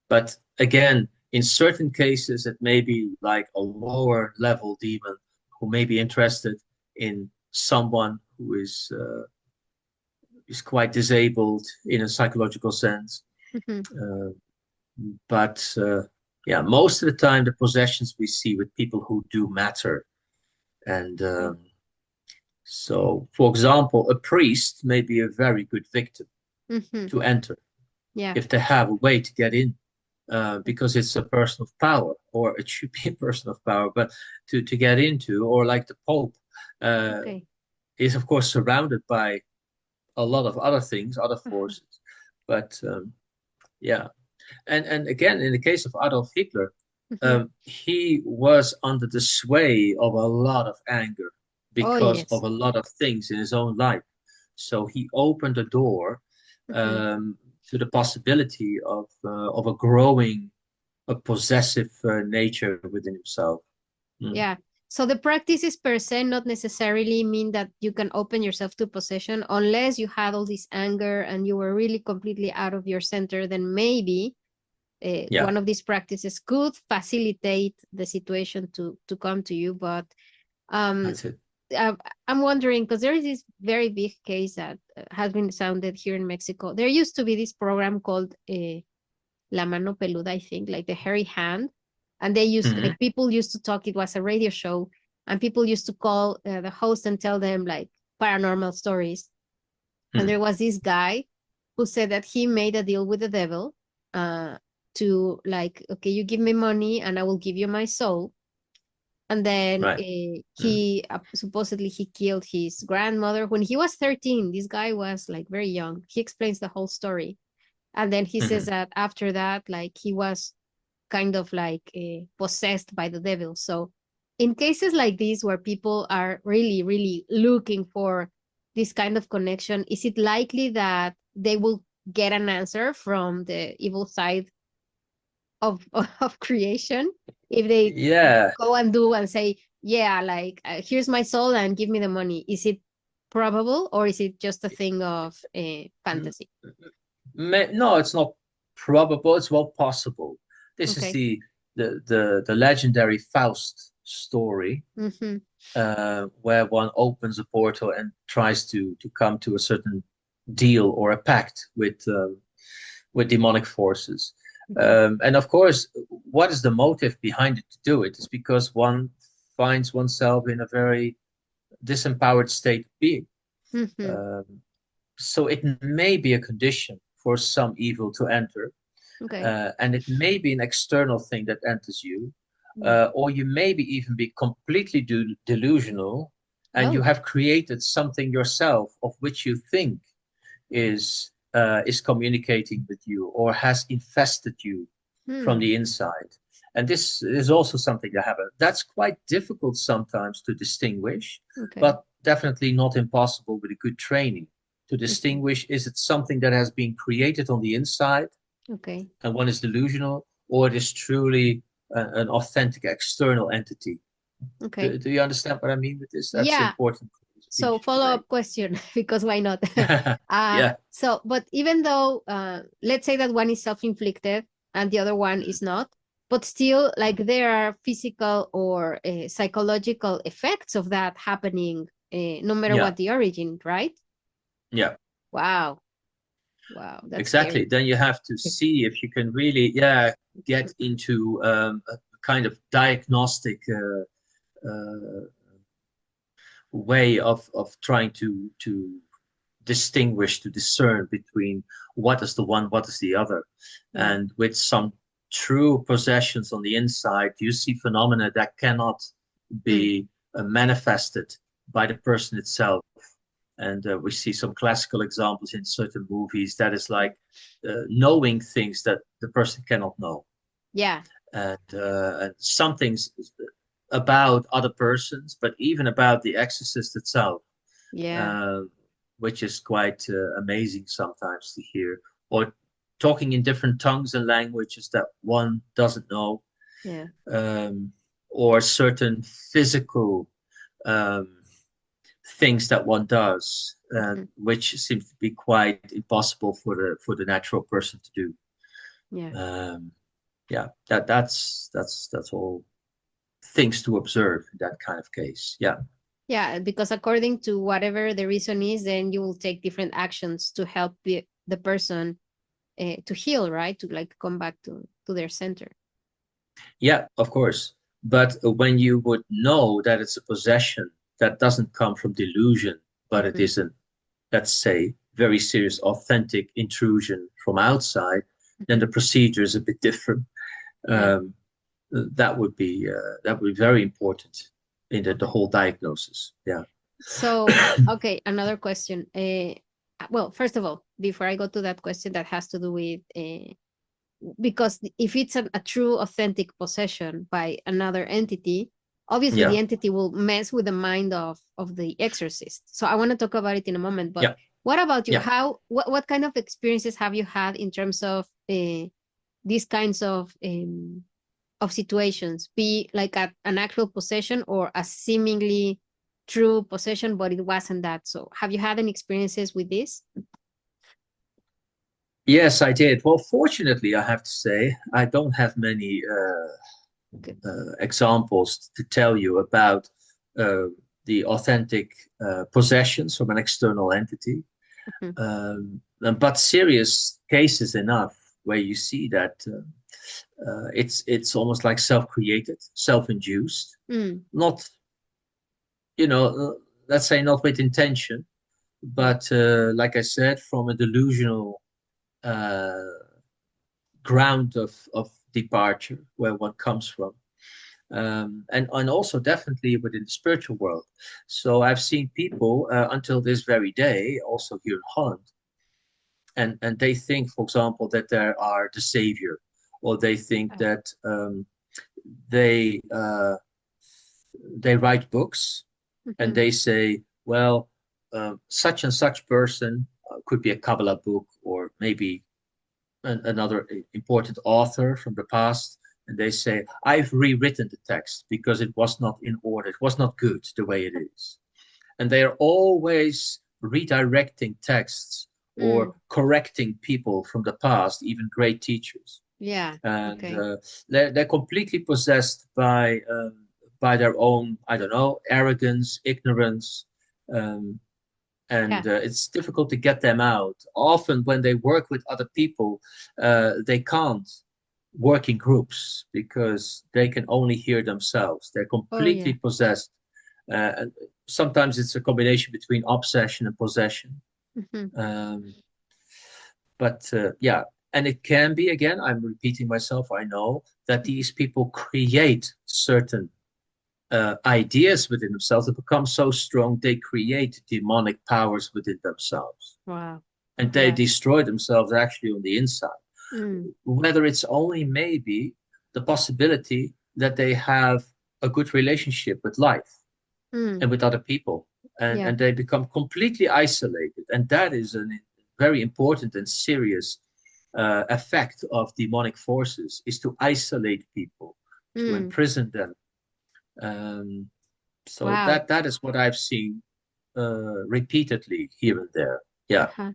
but again, in certain cases, it may be like a lower level demon who may be interested in someone who is quite disabled in a psychological sense. Mhm. Uh, but yeah, most of the time, the possessions we see with people who do matter. And Okay. so, for example, a priest may be a very good victim Mhm. to enter Yeah. if they have a way to get in, because it's a person of power, or it should be a person of power, but to get into, or like the Pope, uh, Okay. is of course surrounded by a lot of other things, other Uh-huh. forces. But yeah, and again, in the case of Adolf Hitler, Mhm. he was under the sway of a lot of anger Oh, because yes. of a lot of things in his own life. So he opened the door Mhm. um, to the possibility of a growing, a possessive nature within himself. Mm. Yeah. So the practices per se not necessarily mean that you can open yourself to possession unless you had all this anger and you were really completely out of your center. Then maybe Yeah, one of these practices could facilitate the situation to come to you. But um, that's it. I, I'm wondering, because there is this very big case that has been sounded here in Mexico. There used to be this program called La Mano Peluda, I think, like the hairy hand. And they used, Hmm. like, people used to talk, it was a radio show, and people used to call the host and tell them like paranormal stories. And Hmm. there was this guy who said that he made a deal with the devil uh, to, like, okay, you give me money and I will give you my soul. And then Right. Hmm. he supposedly he killed his grandmother when he was 13. This guy was like very young. He explains the whole story. And then he says Hmm. that after that, like, he was kind of like possessed by the devil. So in cases like this where people are really, really looking for this kind of connection, is it likely that they will get an answer from the evil side of of creation if they Yeah. go and do and say, yeah, like, here's my soul and give me the money? Is it probable, or is it just a thing of Mm. fantasy? No, it's not probable. It's well possible. This is Okay. the legendary Faust story, Mm-hmm. where one opens a portal and tries to come to a certain deal or a pact with demonic forces. Mm-hmm. And of course, what is the motive behind it to do it? It's because one finds oneself in a very disempowered state of being. Mm-hmm. Um, so it may be a condition for some evil to enter, Okay. and it may be an external thing that enters you, Yeah. or you maybe even be completely delusional, and you Oh. have created something yourself of which you think is communicating with you or has infested you from Hmm. the inside. And this is also something that happens. That's quite difficult sometimes to distinguish, Okay. but definitely not impossible with a good training to Mm-hmm. distinguish, is it something that has been created on the inside Okay. and one is delusional, or it is truly an authentic external entity. Okay. Do you understand what I mean with this? That's Yeah. important for the So speech to follow-up question, because why not? make. Yeah, So, but even though, let's say that one is self-inflicted and the other one is not, but still, like, there are physical or psychological effects of that happening, no matter yeah, what the origin, right? yeah, Wow. Wow, that's exactly. scary. Then you have to see if you can really, get into a kind of diagnostic way of trying to distinguish, to discern between what is the one, what is the other. Yeah. And with some true possessions on the inside, you see phenomena that cannot Mm. be manifested by the person itself. And we see some classical examples in certain movies that is like knowing things that the person cannot know. Yeah. And some things about other persons, but even about the exorcist itself, Yeah. uh, which is quite amazing sometimes to hear, or talking in different tongues and languages that one doesn't know, Yeah. um, or certain physical um, things that one does, Mhm. which seems to be quite impossible for the natural person to do. Yeah. Um, yeah, that's all things to observe in that kind of case. Yeah. Yeah, because according to whatever the reason is, then you will take different actions to help the person to heal, right? To like come back to their center. Yeah, of course. But when you would know that it's a possession that doesn't come from delusion, but it Mhm. is an, let's say, very serious, authentic intrusion from outside, then the Mhm. procedure is a bit different. Yeah. Um, that would be very important in the whole diagnosis. Yeah. So, okay, another question. Well, first of all, before I go to that question that has to do with because if it's a true authentic possession by another entity, obviously the Yeah. entity will mess with the mind of the exorcist. So I want to talk about it in a moment, but Yeah. what about you? Yeah. How what kind of experiences have you had in terms of these kinds of situations, be like an actual possession or a seemingly true possession, but it wasn't that? So have you had any experiences with this? Yes, I did. Well, fortunately, I have to say, I don't have many Okay. examples to tell you about uh, the authentic possessions from an external entity, Mhm. but serious cases enough where you see that it's almost like self-created, self-induced, Mm, not you know, let's say not with intention, yeah. but like I said, from a delusional uh, ground of departure where one comes from. And also definitely within the spiritual world. So I've seen people until this very day, also here in Holland, and they think, for example, that they are the savior, or they think Oh. that they they write books and Mhm. they say, well, such and such person could be a Kabbalah book or maybe another important author from the past, and they say, I've rewritten the text because it was not in order, it was not good the way it is. And they are always redirecting texts Mm, or correcting people from the past, even great teachers. yeah. And Okay. they're completely possessed by their own, I don't know, arrogance, ignorance, um, Yeah. and it's difficult to get them out. Often, when they work with other people, they can't work in groups because they can only hear themselves. They're Oh, yeah. completely possessed. And sometimes it's a combination between obsession and possession. Mhm. Um, but yeah, and it can be, again, I'm repeating myself, I know, that these people create certain ideas within themselves that become so strong they create demonic powers within themselves, Wow. and they Yeah. destroy themselves actually on the inside. Mm, Whether it's only maybe the possibility that they have a good relationship with life mm, and with other people, yeah. and they become completely isolated, and that is a very important and serious effect of demonic forces is to isolate people, to imprison them. So Wow. that is what I've seen repeatedly here and there. Yeah.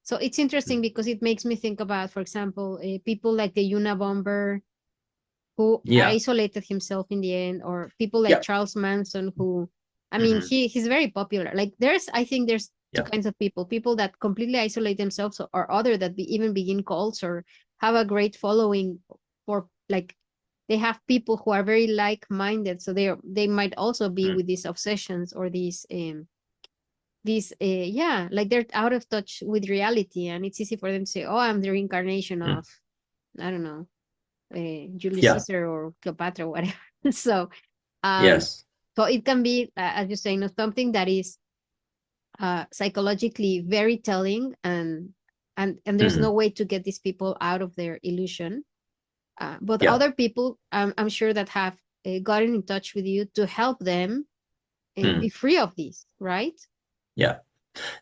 So it's interesting because it makes me think about, for example, people like the Unabomber, who isolated himself in the end, or people like Charles Manson, who, I mean, he's very popular. Like I think there's two kinds of people that completely isolate themselves, or other that even begin cults or have a great following, for like they have people who are very like-minded, so they might also be with these obsessions or these like they're out of touch with reality, and it's easy for them to say, oh, I'm the reincarnation of, I don't know, Julius Caesar or Cleopatra or whatever. So so it can be, as you say, something that is psychologically very telling, and there's no way to get these people out of their illusion. But other people, I'm sure, that have gotten in touch with you to help them be free of this, right? Yeah.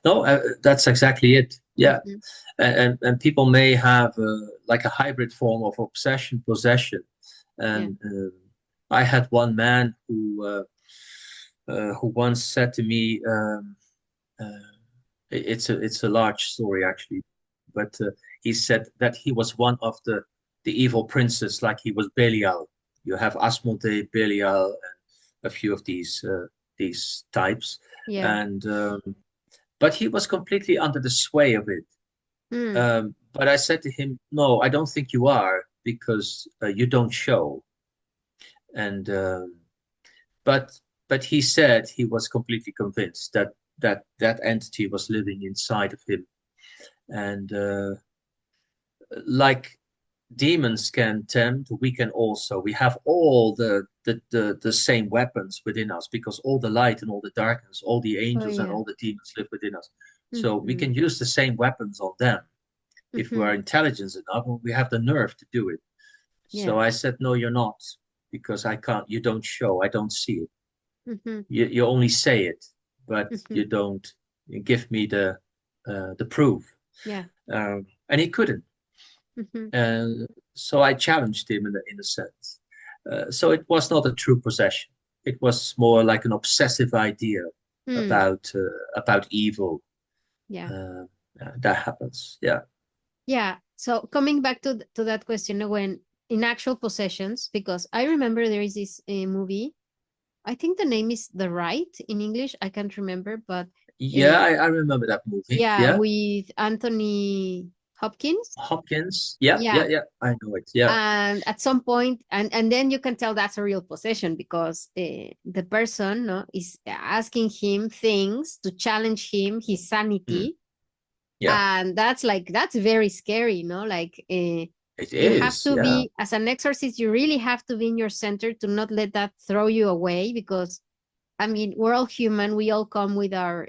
No, that's exactly it. Yeah. And people may have like a hybrid form of obsession, possession. And I had one man who once said to me, it's a large story actually, but he said that he was one of the evil princes, like he was Belial. You have Asmodee, Belial, and a few of these types. And but he was completely under the sway of it. But I said to him, no, I don't think you are, because you don't show. And but he said he was completely convinced that entity was living inside of him. And like demons can tempt, we can also. We have all the same weapons within us, because all the light and all the darkness, all the angels and all the demons live within us. So we can use the same weapons on them if we are intelligent enough, and we have the nerve to do it. So I said, no, you're not, because I can't. You don't show. I don't see it. You only say it, but you don't give me the proof. And he couldn't. And so I challenged him in a sense. So it was not a true possession. It was more like an obsessive idea about evil. That happens. Yeah. So coming back to that question, when in actual possessions, because I remember there is this movie. I think the name is The Right in English. I can't remember, but I remember that movie. With Anthony Hopkins. Yeah, I know it. Yeah. And at some point, and then you can tell that's a real possession, because the person is asking him things to challenge his sanity. And that's very scary, like you have to be, as an exorcist, you really have to be in your center to not let that throw you away, because I mean, we're all human, we all come with our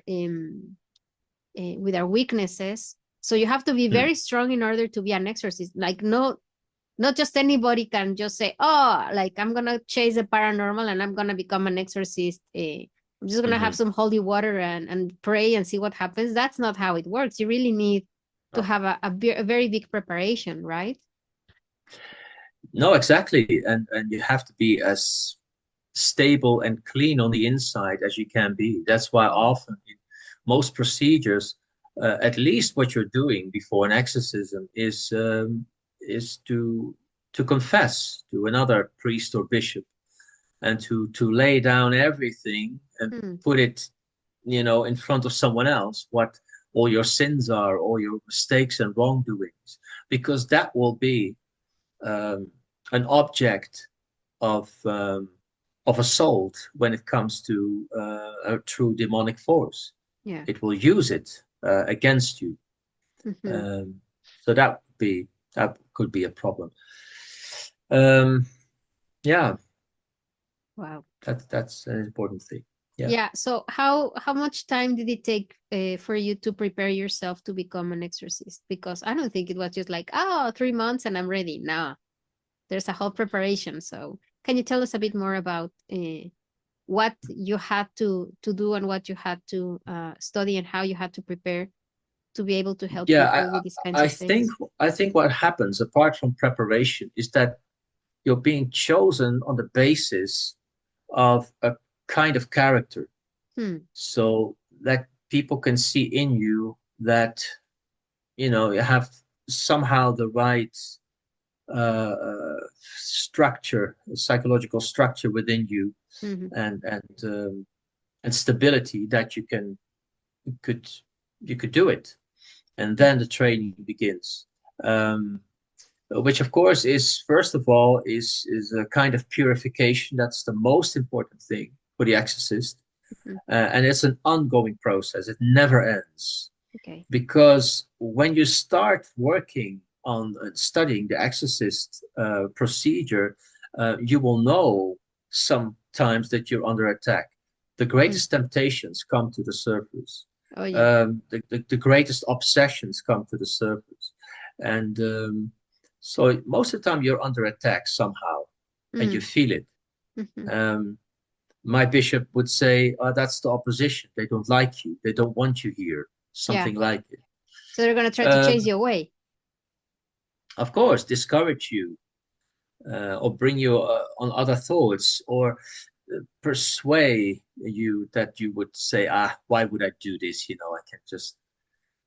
weaknesses, so you have to be very strong in order to be an exorcist. Like, not just anybody can just say, oh, like, I'm gonna chase the paranormal and I'm gonna become an exorcist. I'm just gonna have some holy water and pray and see what happens. That's not how it works. You really need to have a very big preparation, right? No, exactly. And you have to be as stable and clean on the inside as you can be. That's why often in most procedures, at least what you're doing before an exorcism is to confess to another priest or bishop, and to lay down everything and put it, in front of someone else, what all your sins are, all your mistakes and wrongdoings, because that will be an object of assault when it comes to a true demonic force. It will use it against you. So that could be a problem. Wow. That's an important thing. So how much time did it take for you to prepare yourself to become an exorcist? Because I don't think it was just like, 3 months and I'm ready. No, there's a whole preparation. So can you tell us a bit more about what you had to do, and what you had to study, and how you had to prepare to be able to help Yeah, people with these kinds of things? I think what happens apart from preparation is that you're being chosen on the basis of a kind of character. So that people can see in you that, you know, you have somehow the right structure, psychological structure within you, and stability that you could do it, and then the training begins. Which of course is, first of all, is a kind of purification. That's the most important thing for the exorcist. And it's an ongoing process. It never ends. Okay. Because when you start working on studying the exorcist procedure, you will know sometimes that you're under attack. The greatest temptations come to the surface. Oh, yeah. The greatest obsessions come to the surface. And so most of the time you're under attack somehow, and you feel it. My bishop would say, oh, that's the opposition. They don't like you. They don't want you here. Something like it. So they're going to try to chase you away. Of course, discourage you, or bring you on other thoughts, or persuade you that you would say, why would I do this? You know, I can just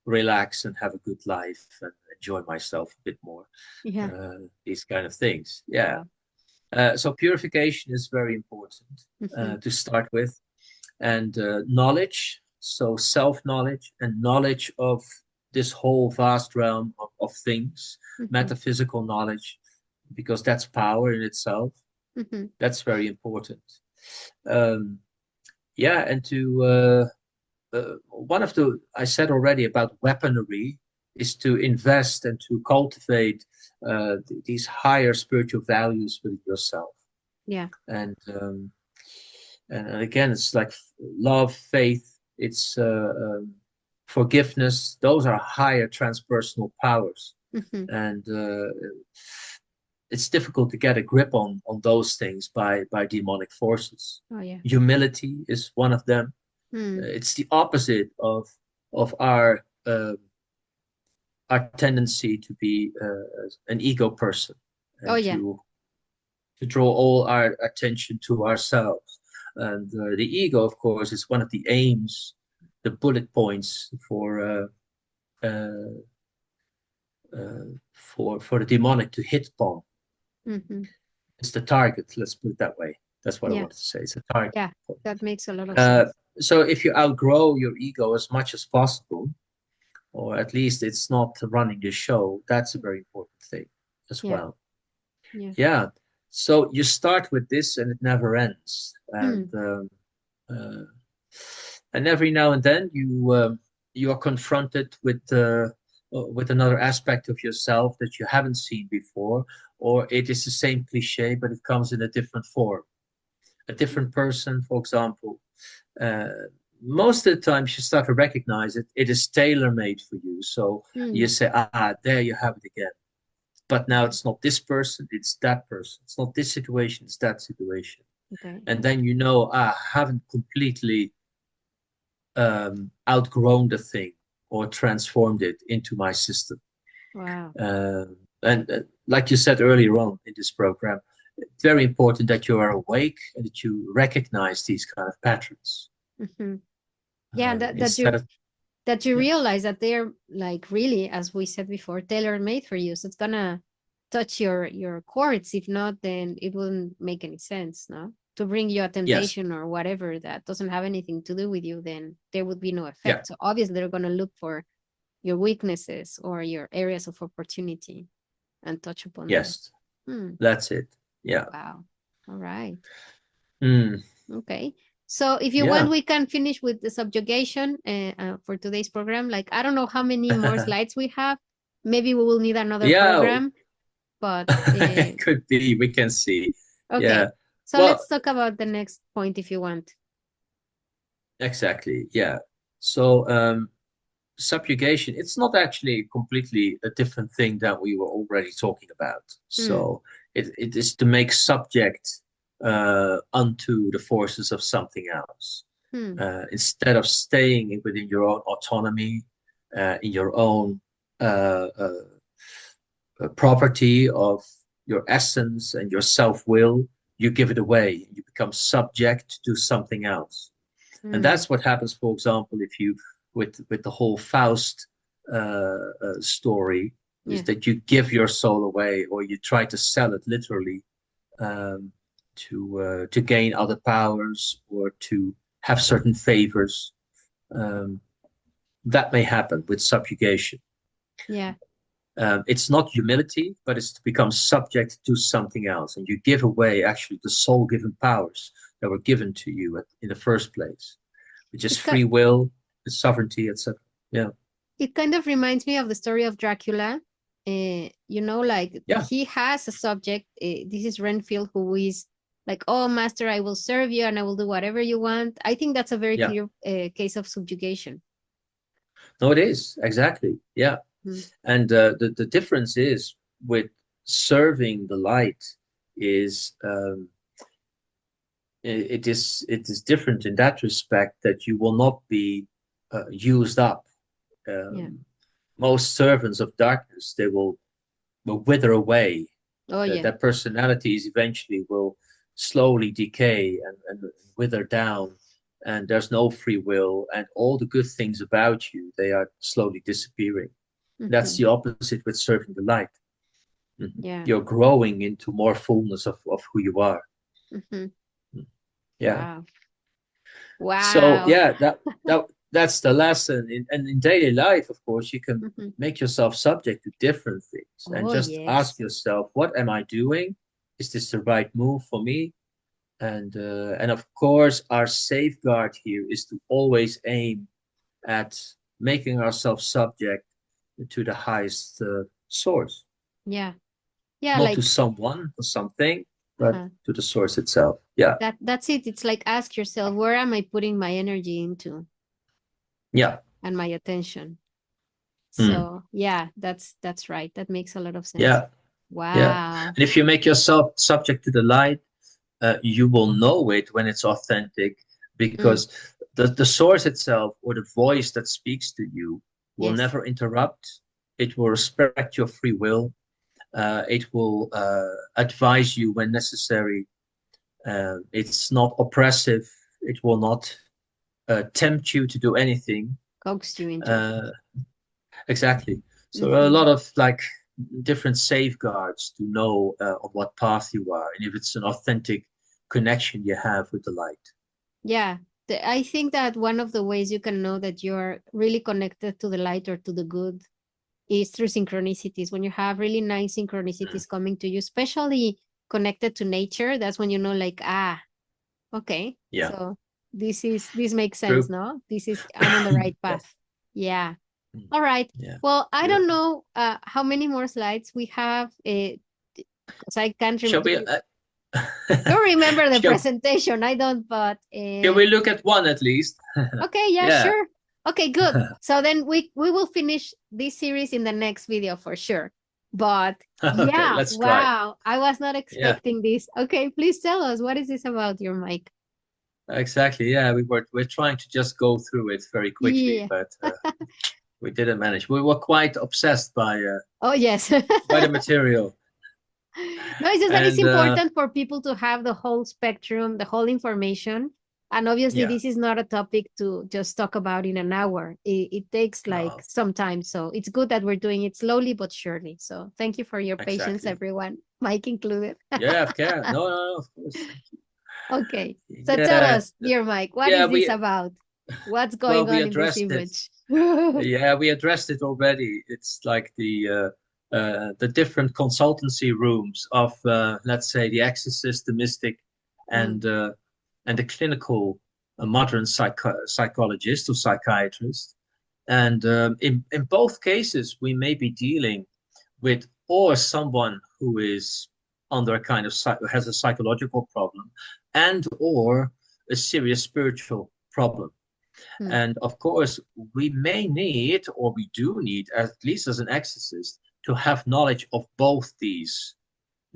relax and have a good life and enjoy myself a bit more. These kind of things. Yeah. So purification is very important to start with, and knowledge. So self-knowledge and knowledge of this whole vast realm of things, metaphysical knowledge, because that's power in itself. That's very important. And to one of the, I said already about weaponry, is to invest and to cultivate these higher spiritual values within yourself. Yeah. And again, it's like love, faith, it's forgiveness. Those are higher transpersonal powers. And it's difficult to get a grip on those things by demonic forces. Oh, yeah. Humility is one of them. It's the opposite of our tendency to be an ego person, and to draw all our attention to ourselves. And the ego, of course, is one of the aims, the bullet points for the demonic to hit upon. It's the target. Let's put it that way. That's what I wanted to say. It's a target. Yeah, that makes a lot of sense. So if you outgrow your ego as much as possible, or at least it's not running the show, that's a very important thing as well. Yeah. So you start with this and it never ends. And every now and then you are confronted with another aspect of yourself that you haven't seen before, or it is the same cliche, but it comes in a different form. A different person, for example. Most of the time you start to recognize it is tailor-made for you. So you say, there you have it again. But now it's not this person, it's that person. It's not this situation, it's that situation. Okay. And then you know, I haven't completely outgrown the thing or transformed it into my system. Wow. And like you said earlier on in this program, it's very important that you are awake and that you recognize these kind of patterns. Yeah, that you realize that they're, like, really, as we said before, tailor-made for you. So it's gonna touch your chords. If not, then it wouldn't make any sense, no? To bring you a temptation or whatever that doesn't have anything to do with you, then there would be no effect. So obviously they're gonna look for your weaknesses or your areas of opportunity and touch upon them. That's it. Yeah. Wow. All right. Okay. So if you want, we can finish with the subjugation for today's program. Like, I don't know how many more slides we have. Maybe we will need another program, but it could be. We can see. Okay. Yeah. So let's talk about the next point if you want. Exactly. Yeah. So subjugation, it's not actually completely a different thing that we were already talking about. So it is to make subject unto the forces of something else. Instead of staying within your own autonomy in your own property of your essence and your self-will, you give it away. You become subject to something else. And that's what happens, for example, if you, with the whole Faust story, is that you give your soul away, or you try to sell it literally, to gain other powers or to have certain favors. That may happen with subjugation. Yeah. It's not humility, but it's to become subject to something else, and you give away actually the soul-given powers that were given to you in the first place, which is free will, sovereignty, etc. Yeah. It kind of reminds me of the story of Dracula. Like he has a subject. This is Renfield, who is like, oh, master, I will serve you and I will do whatever you want. I think that's a very clear case of subjugation. No, it is, exactly. Yeah. And the difference is with serving the light is it is different in that respect, that you will not be used up. Most servants of darkness, they will wither away. Their personalities eventually will slowly decay and wither down, and there's no free will, and all the good things about you, they are slowly disappearing. That's the opposite with serving the light. You're growing into more fullness of who you are. Yeah. Wow. So that's the lesson. And in daily life, of course, you can make yourself subject to different things, and just ask yourself, what am I doing? Is this the right move for me? And of course, our safeguard here is to always aim at making ourselves subject to the highest source. Not like to someone or something, but to the source itself. Yeah. That's it. It's like, ask yourself, where am I putting my energy into? Yeah. And my attention. So that's right. That makes a lot of sense. Yeah. Wow. Yeah. And if you make yourself subject to the light, you will know it when it's authentic, because the source itself, or the voice that speaks to you, will never interrupt. It will respect your free will. It will advise you when necessary. It's not oppressive. It will not tempt you to do anything. Coax you into exactly. So a lot of like different safeguards to know on what path you are, and if it's an authentic connection you have with the light. Yeah. I think that one of the ways you can know that you're really connected to the light or to the good is through synchronicities. When you have really nice synchronicities coming to you, especially connected to nature, that's when you know, like, okay. Yeah. So this makes sense, no? I'm on the right path. Yeah. All right. Yeah. Well, I don't know how many more slides we have, because I can't remember. You remember the presentation? I don't, but can we look at one at least? Okay, yeah, sure. Okay, good. So then we will finish this series in the next video for sure. But okay, let's try. I was not expecting this. Okay, please tell us, what is this about, your mic? Exactly. Yeah, we're trying to just go through it very quickly, but we didn't manage. We were quite obsessed by by the material. No, it's just that it's important for people to have the whole spectrum, the whole information. And obviously, this is not a topic to just talk about in an hour. It takes like some time. So it's good that we're doing it slowly but surely. So thank you for your patience, everyone, Mike included. Of course. No, of course. Okay. So tell us, dear Mike, what is this about? What's going on in this image? We addressed it already. It's like the different consultancy rooms of, let's say, the exorcist, the mystic, and the clinical modern psychologist or psychiatrist. And in both cases, we may be dealing with or someone who is under a kind of has a psychological problem, and or a serious spiritual problem. And of course, we may need, or we do need, at least as an exorcist, to have knowledge of both these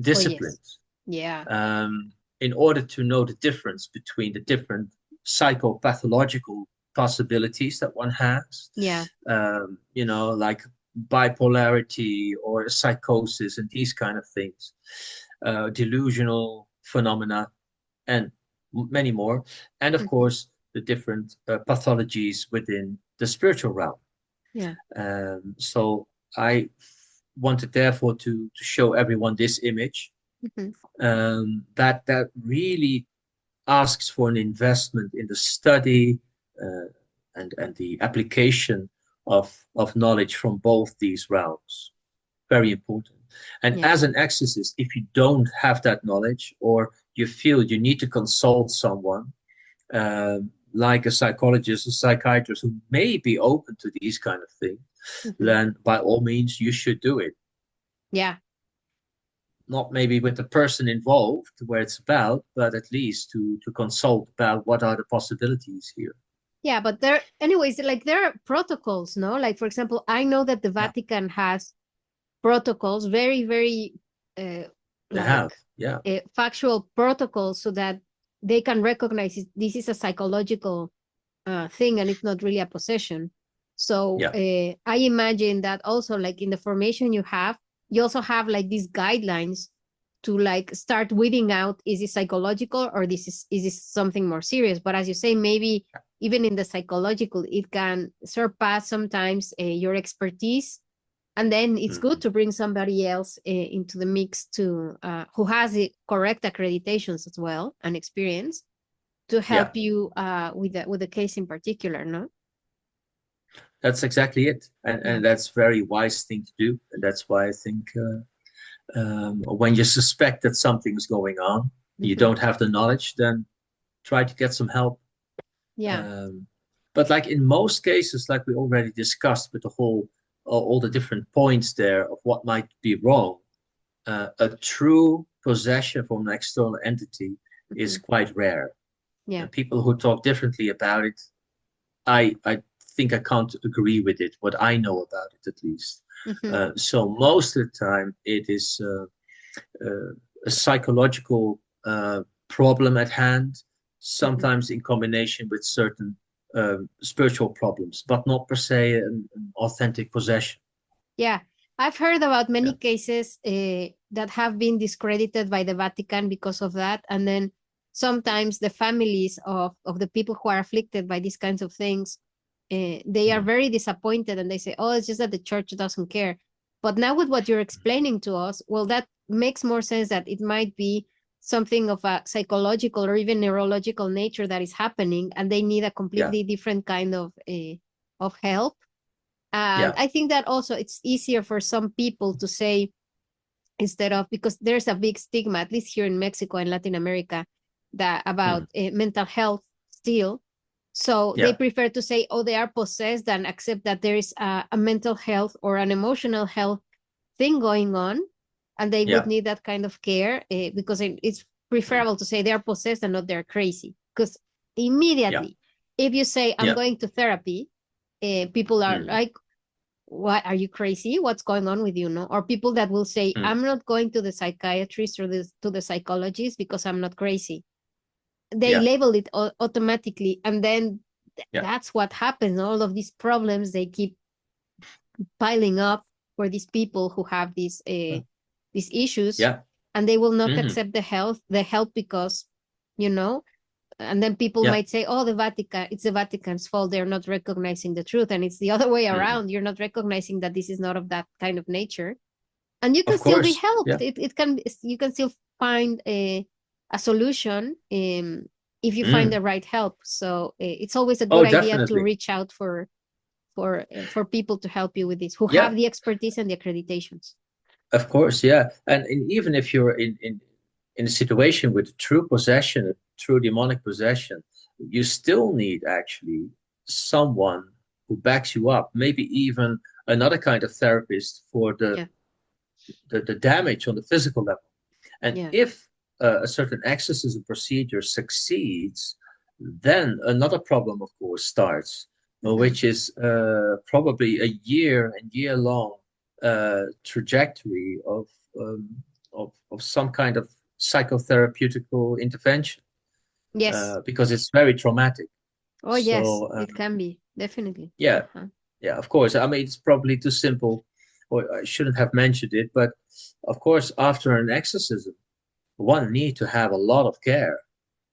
disciplines. In order to know the difference between the different psychopathological possibilities that one has. Yeah. Like bipolarity or psychosis and these kind of things, delusional phenomena, and many more. And of course, the different pathologies within the spiritual realm. Yeah. So I wanted therefore to show everyone this image, that really asks for an investment in the study and the application of knowledge from both these realms. Very important. And as an exorcist, if you don't have that knowledge, or you feel you need to consult someone, like a psychologist, a psychiatrist who may be open to these kind of things, then by all means you should do it. Yeah. Not maybe with the person involved where it's about, but at least to consult about what are the possibilities here. Yeah, but there are protocols, no? Like, for example, I know that the Vatican has protocols, very, very factual protocols, so that they can recognize this is a psychological thing and it's not really a possession. So I imagine that also, like, in the formation you also have like these guidelines to like start weeding out, is it psychological or is this something more serious? But as you say, maybe even in the psychological, it can surpass sometimes your expertise. And then it's good to bring somebody else into the mix to who has the correct accreditations as well and experience to help you with the case in particular, no? That's exactly it. And that's a very wise thing to do. And that's why I think when you suspect that something's going on, you don't have the knowledge, then try to get some help. Yeah. But like in most cases, like we already discussed with all the different points there of what might be wrong, a true possession from an external entity is quite rare. Yeah. And people who talk differently about it, I think I can't agree with it, what I know about it at least. So most of the time it is a psychological problem at hand, sometimes in combination with certain spiritual problems, but not per se an authentic possession. Yeah, I've heard about many cases that have been discredited by the Vatican because of that. And then sometimes the families of the people who are afflicted by these kinds of things, they are very disappointed and they say, oh, it's just that the church doesn't care. But now with what you're explaining to us, well, that makes more sense, that it might be something of a psychological or even neurological nature that is happening, and they need a completely different kind of help. And I think that also it's easier for some people to say, instead of, because there's a big stigma, at least here in Mexico and Latin America, that about mental health still. So they prefer to say, oh, they are possessed, than accept that there is a mental health or an emotional health thing going on, and they would need that kind of care, because it's preferable to say they are possessed and not they're crazy. Because immediately, if you say, I'm going to therapy, people are like, what, are you crazy? What's going on with you? No? Or people that will say, I'm not going to the psychiatrist or to the psychologist because I'm not crazy. They label it automatically, and then that's what happens. All of these problems, they keep piling up for these people who have these issues, and they will not accept the help because, and then people might say, oh, it's the Vatican's fault, they're not recognizing the truth. And it's the other way around. You're not recognizing that this is not of that kind of nature, and you can still be helped. You can still find a solution if you find the right help. So it's always a good idea to reach out for people to help you with this, who have the expertise and the accreditations. Of course, and even if you're in a situation with true possession, a true demonic possession, you still need actually someone who backs you up, maybe even another kind of therapist for the damage on the physical level. And if a certain exorcism procedure succeeds, then another problem, of course, starts, which is probably a year-long trajectory of some kind of psychotherapeutical intervention. Yes, because it's very traumatic. Oh, yes, So it can be, definitely. yeah, Uh-huh. yeah, of course. I mean, it's probably too simple, or I shouldn't have mentioned it, but of course, after an exorcism, one need to have a lot of care.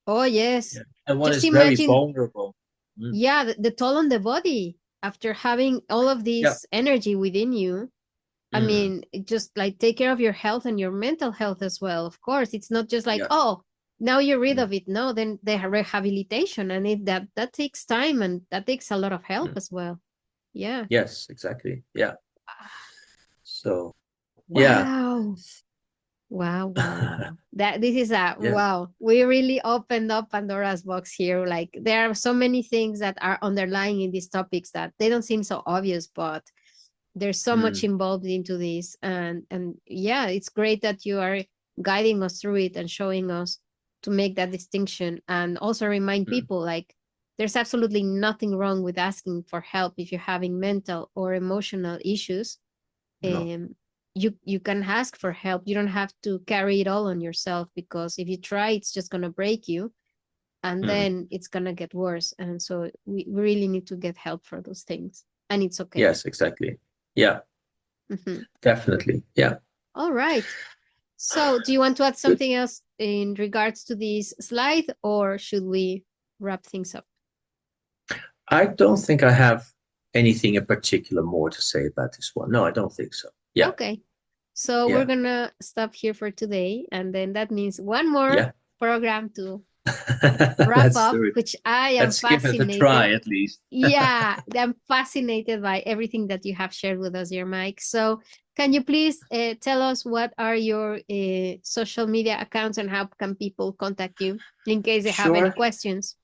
Oh, yes. Yeah. And one Just is very imagine, vulnerable. Mm. yeah, the toll on the body after having all of Yeah. this energy within you. I Mm. mean, just like take care of your health and your mental health as well. Of course, it's not just like, Yeah. oh, now you're rid Mm. of it. No, then the rehabilitation and that takes time and that takes a lot of help Mm. as well. Yeah. Yes, exactly. Yeah. So, yeah. Wow. Wow, wow, wow. That this is a Yeah. wow. We really opened up Pandora's box here. Like there are so many things that are underlying in these topics that they don't seem so obvious, but there's so much Mm. involved into this. And yeah, it's great that you are guiding us through it and showing us to make that distinction and also remind Mm. people like there's absolutely nothing wrong with asking for help if you're having mental or emotional issues. No. You can ask for help. You don't have to carry it all on yourself because if you try, it's just gonna break you, and Mm. then it's gonna get worse. And so we really need to get help for those things, and it's okay. Yes, exactly. Yeah, Mhm. definitely. Yeah. All right. So, do you want to add Good. something else in regards to this slide, or should we wrap things up? I don't think I have anything in particular more to say about this one. No, I don't think so. Yeah. Okay. So we're Yeah. gonna stop here for today, and then that means one more Yeah. program to wrap Let's up, do it. which I am Let's give it a fascinated. try at least. Yeah, I'm fascinated by everything that you have shared with us here, Mike. So, can you please tell us what are your social media accounts and how can people contact you in case they have any Sure. questions?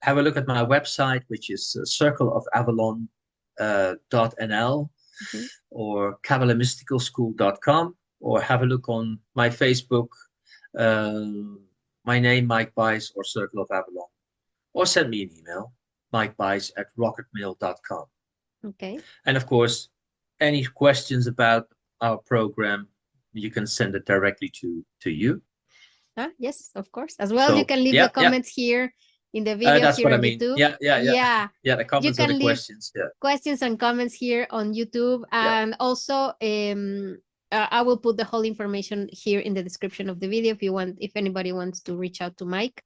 Have a look at my website, which is Circle of Avalon .nl, Mhm. or KabbalahMysticalSchool.com, or have a look on my Facebook, my name, Mike Bais, or Circle of Avalon, or send me an email, mikebais@rocketmail.com. Okay. And of course, any questions about our program, you can send it directly to you. Yes, of course. As well, you So can leave the yeah, yeah, comments here in the video that's here what I on mean. YouTube. Yeah, yeah, yeah, Yeah, yeah. The you comments are the can leave questions. Yeah, questions and comments here on YouTube. yeah, And also, I will put the whole information here in the description of the video if you want, if anybody wants to reach out to Mike.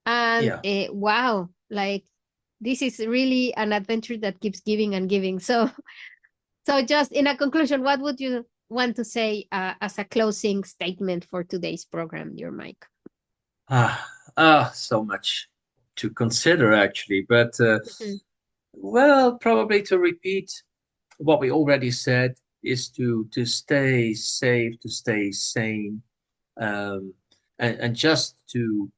And yeah. wow, like this is really an adventure that keeps giving and giving. So, so just in a conclusion, what would you want to say as a closing statement for today's program, your Mike? So much to consider actually, but Mhm. well, probably to repeat what we already said is to stay safe, to stay sane, um, and just to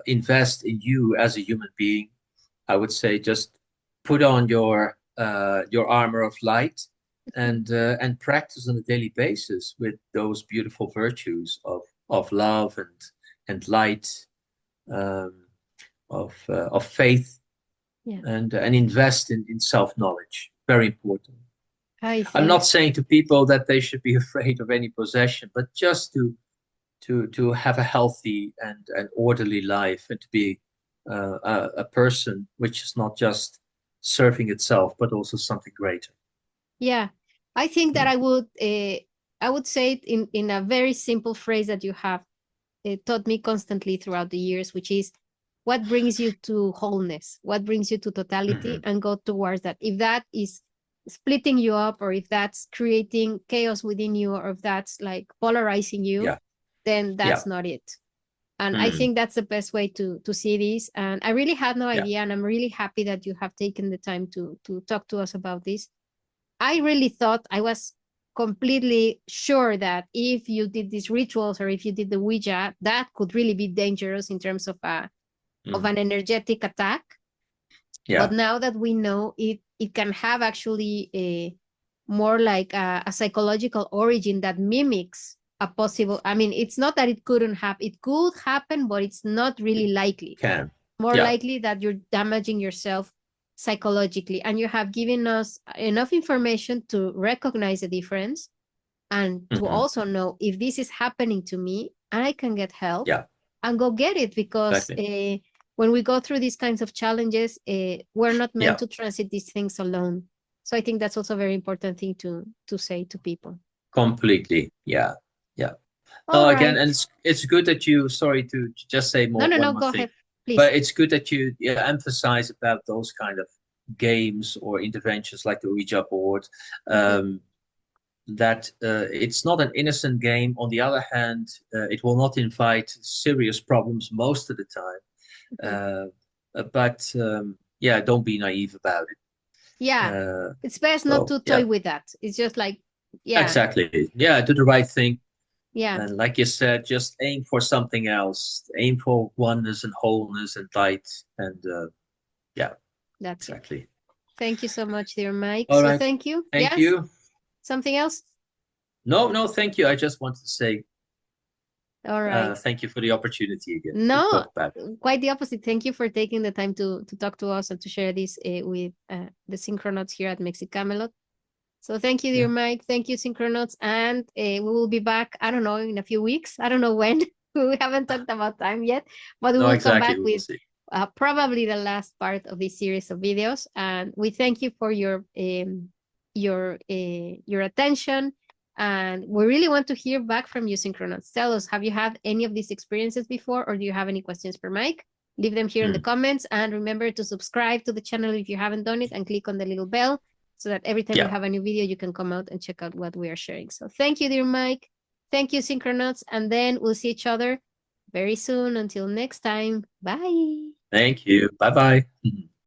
invest in you as a human being. I would say just put on your armor of light and practice on a daily basis with those beautiful virtues of love and light, um, of faith, Yeah, and invest in self-knowledge. Very important. I I'm think. not saying to people that they should be afraid of any possession, but just to have a healthy and orderly life, and to be a person which is not just serving itself, but also something greater. Yeah, I think that Mm. I would say it in a very simple phrase that you have taught me constantly throughout the years, which is what brings you to wholeness, what brings you to totality, Mhm. and go towards that. If that is splitting you up, or if that's creating chaos within you, or if that's like polarizing you, Yeah, then yeah. that's not it. And I Mm. think that's the best way to see this. And I really had no Yeah, idea, and I'm really happy that you have taken the time to talk to us about this. I really thought I was completely sure that if you did these rituals or if you did the Ouija, that could really be dangerous in terms of mm. an energetic attack. But Yeah. now that we know it can have actually a more like a psychological origin that mimics a possible. I mean, it's not that it couldn't happen. It could happen, but it's not It really likely. can. More Yeah. likely that you're damaging yourself psychologically. And you have given us enough information to recognize the difference and to Hmm. also know if this is happening to me, I can get help Yeah, and go get it because exactly. when we go through these kinds of challenges, we're not meant to transit these things alone. So I think that's also a very important thing to say to people. Completely. Yeah. Again, and it's good that you, sorry to just say one more go thing. ahead, please. But it's good that you emphasize about those kind of games or interventions like the Ouija board, that it's not an innocent game. On the other hand, it will not invite serious problems most of the time. But don't be naive about it. It's best not to toy with that. It's just like, exactly. Do the right thing. And like you said, just aim for something else. Aim for oneness and wholeness and light. And that's exactly. It. Thank you so much, dear Mike. All right. Thank you. Thank you. Something else? No, thank you. I just wanted to say all right. Thank you for the opportunity again. No, quite the opposite. Thank you for taking the time to talk to us and to share this with the Synchronauts here at Mexxicamelot. So thank you, dear Mike. Thank you, Synchronauts. And we will be back, I don't know, in a few weeks. I don't know when. We haven't talked about time yet, but we will come back with probably the last part of this series of videos. And we thank you for your attention. And we really want to hear back from you, Synchronauts. Tell us, have you had any of these experiences before, or do you have any questions for Mike? Leave them here in the comments. And remember to subscribe to the channel if you haven't done it, and click on the little bell, so that every time we have a new video, you can come out and check out what we are sharing. So thank you, dear Mike. Thank you, Synchronauts. And then we'll see each other very soon. Until next time. Bye. Thank you. Bye-bye.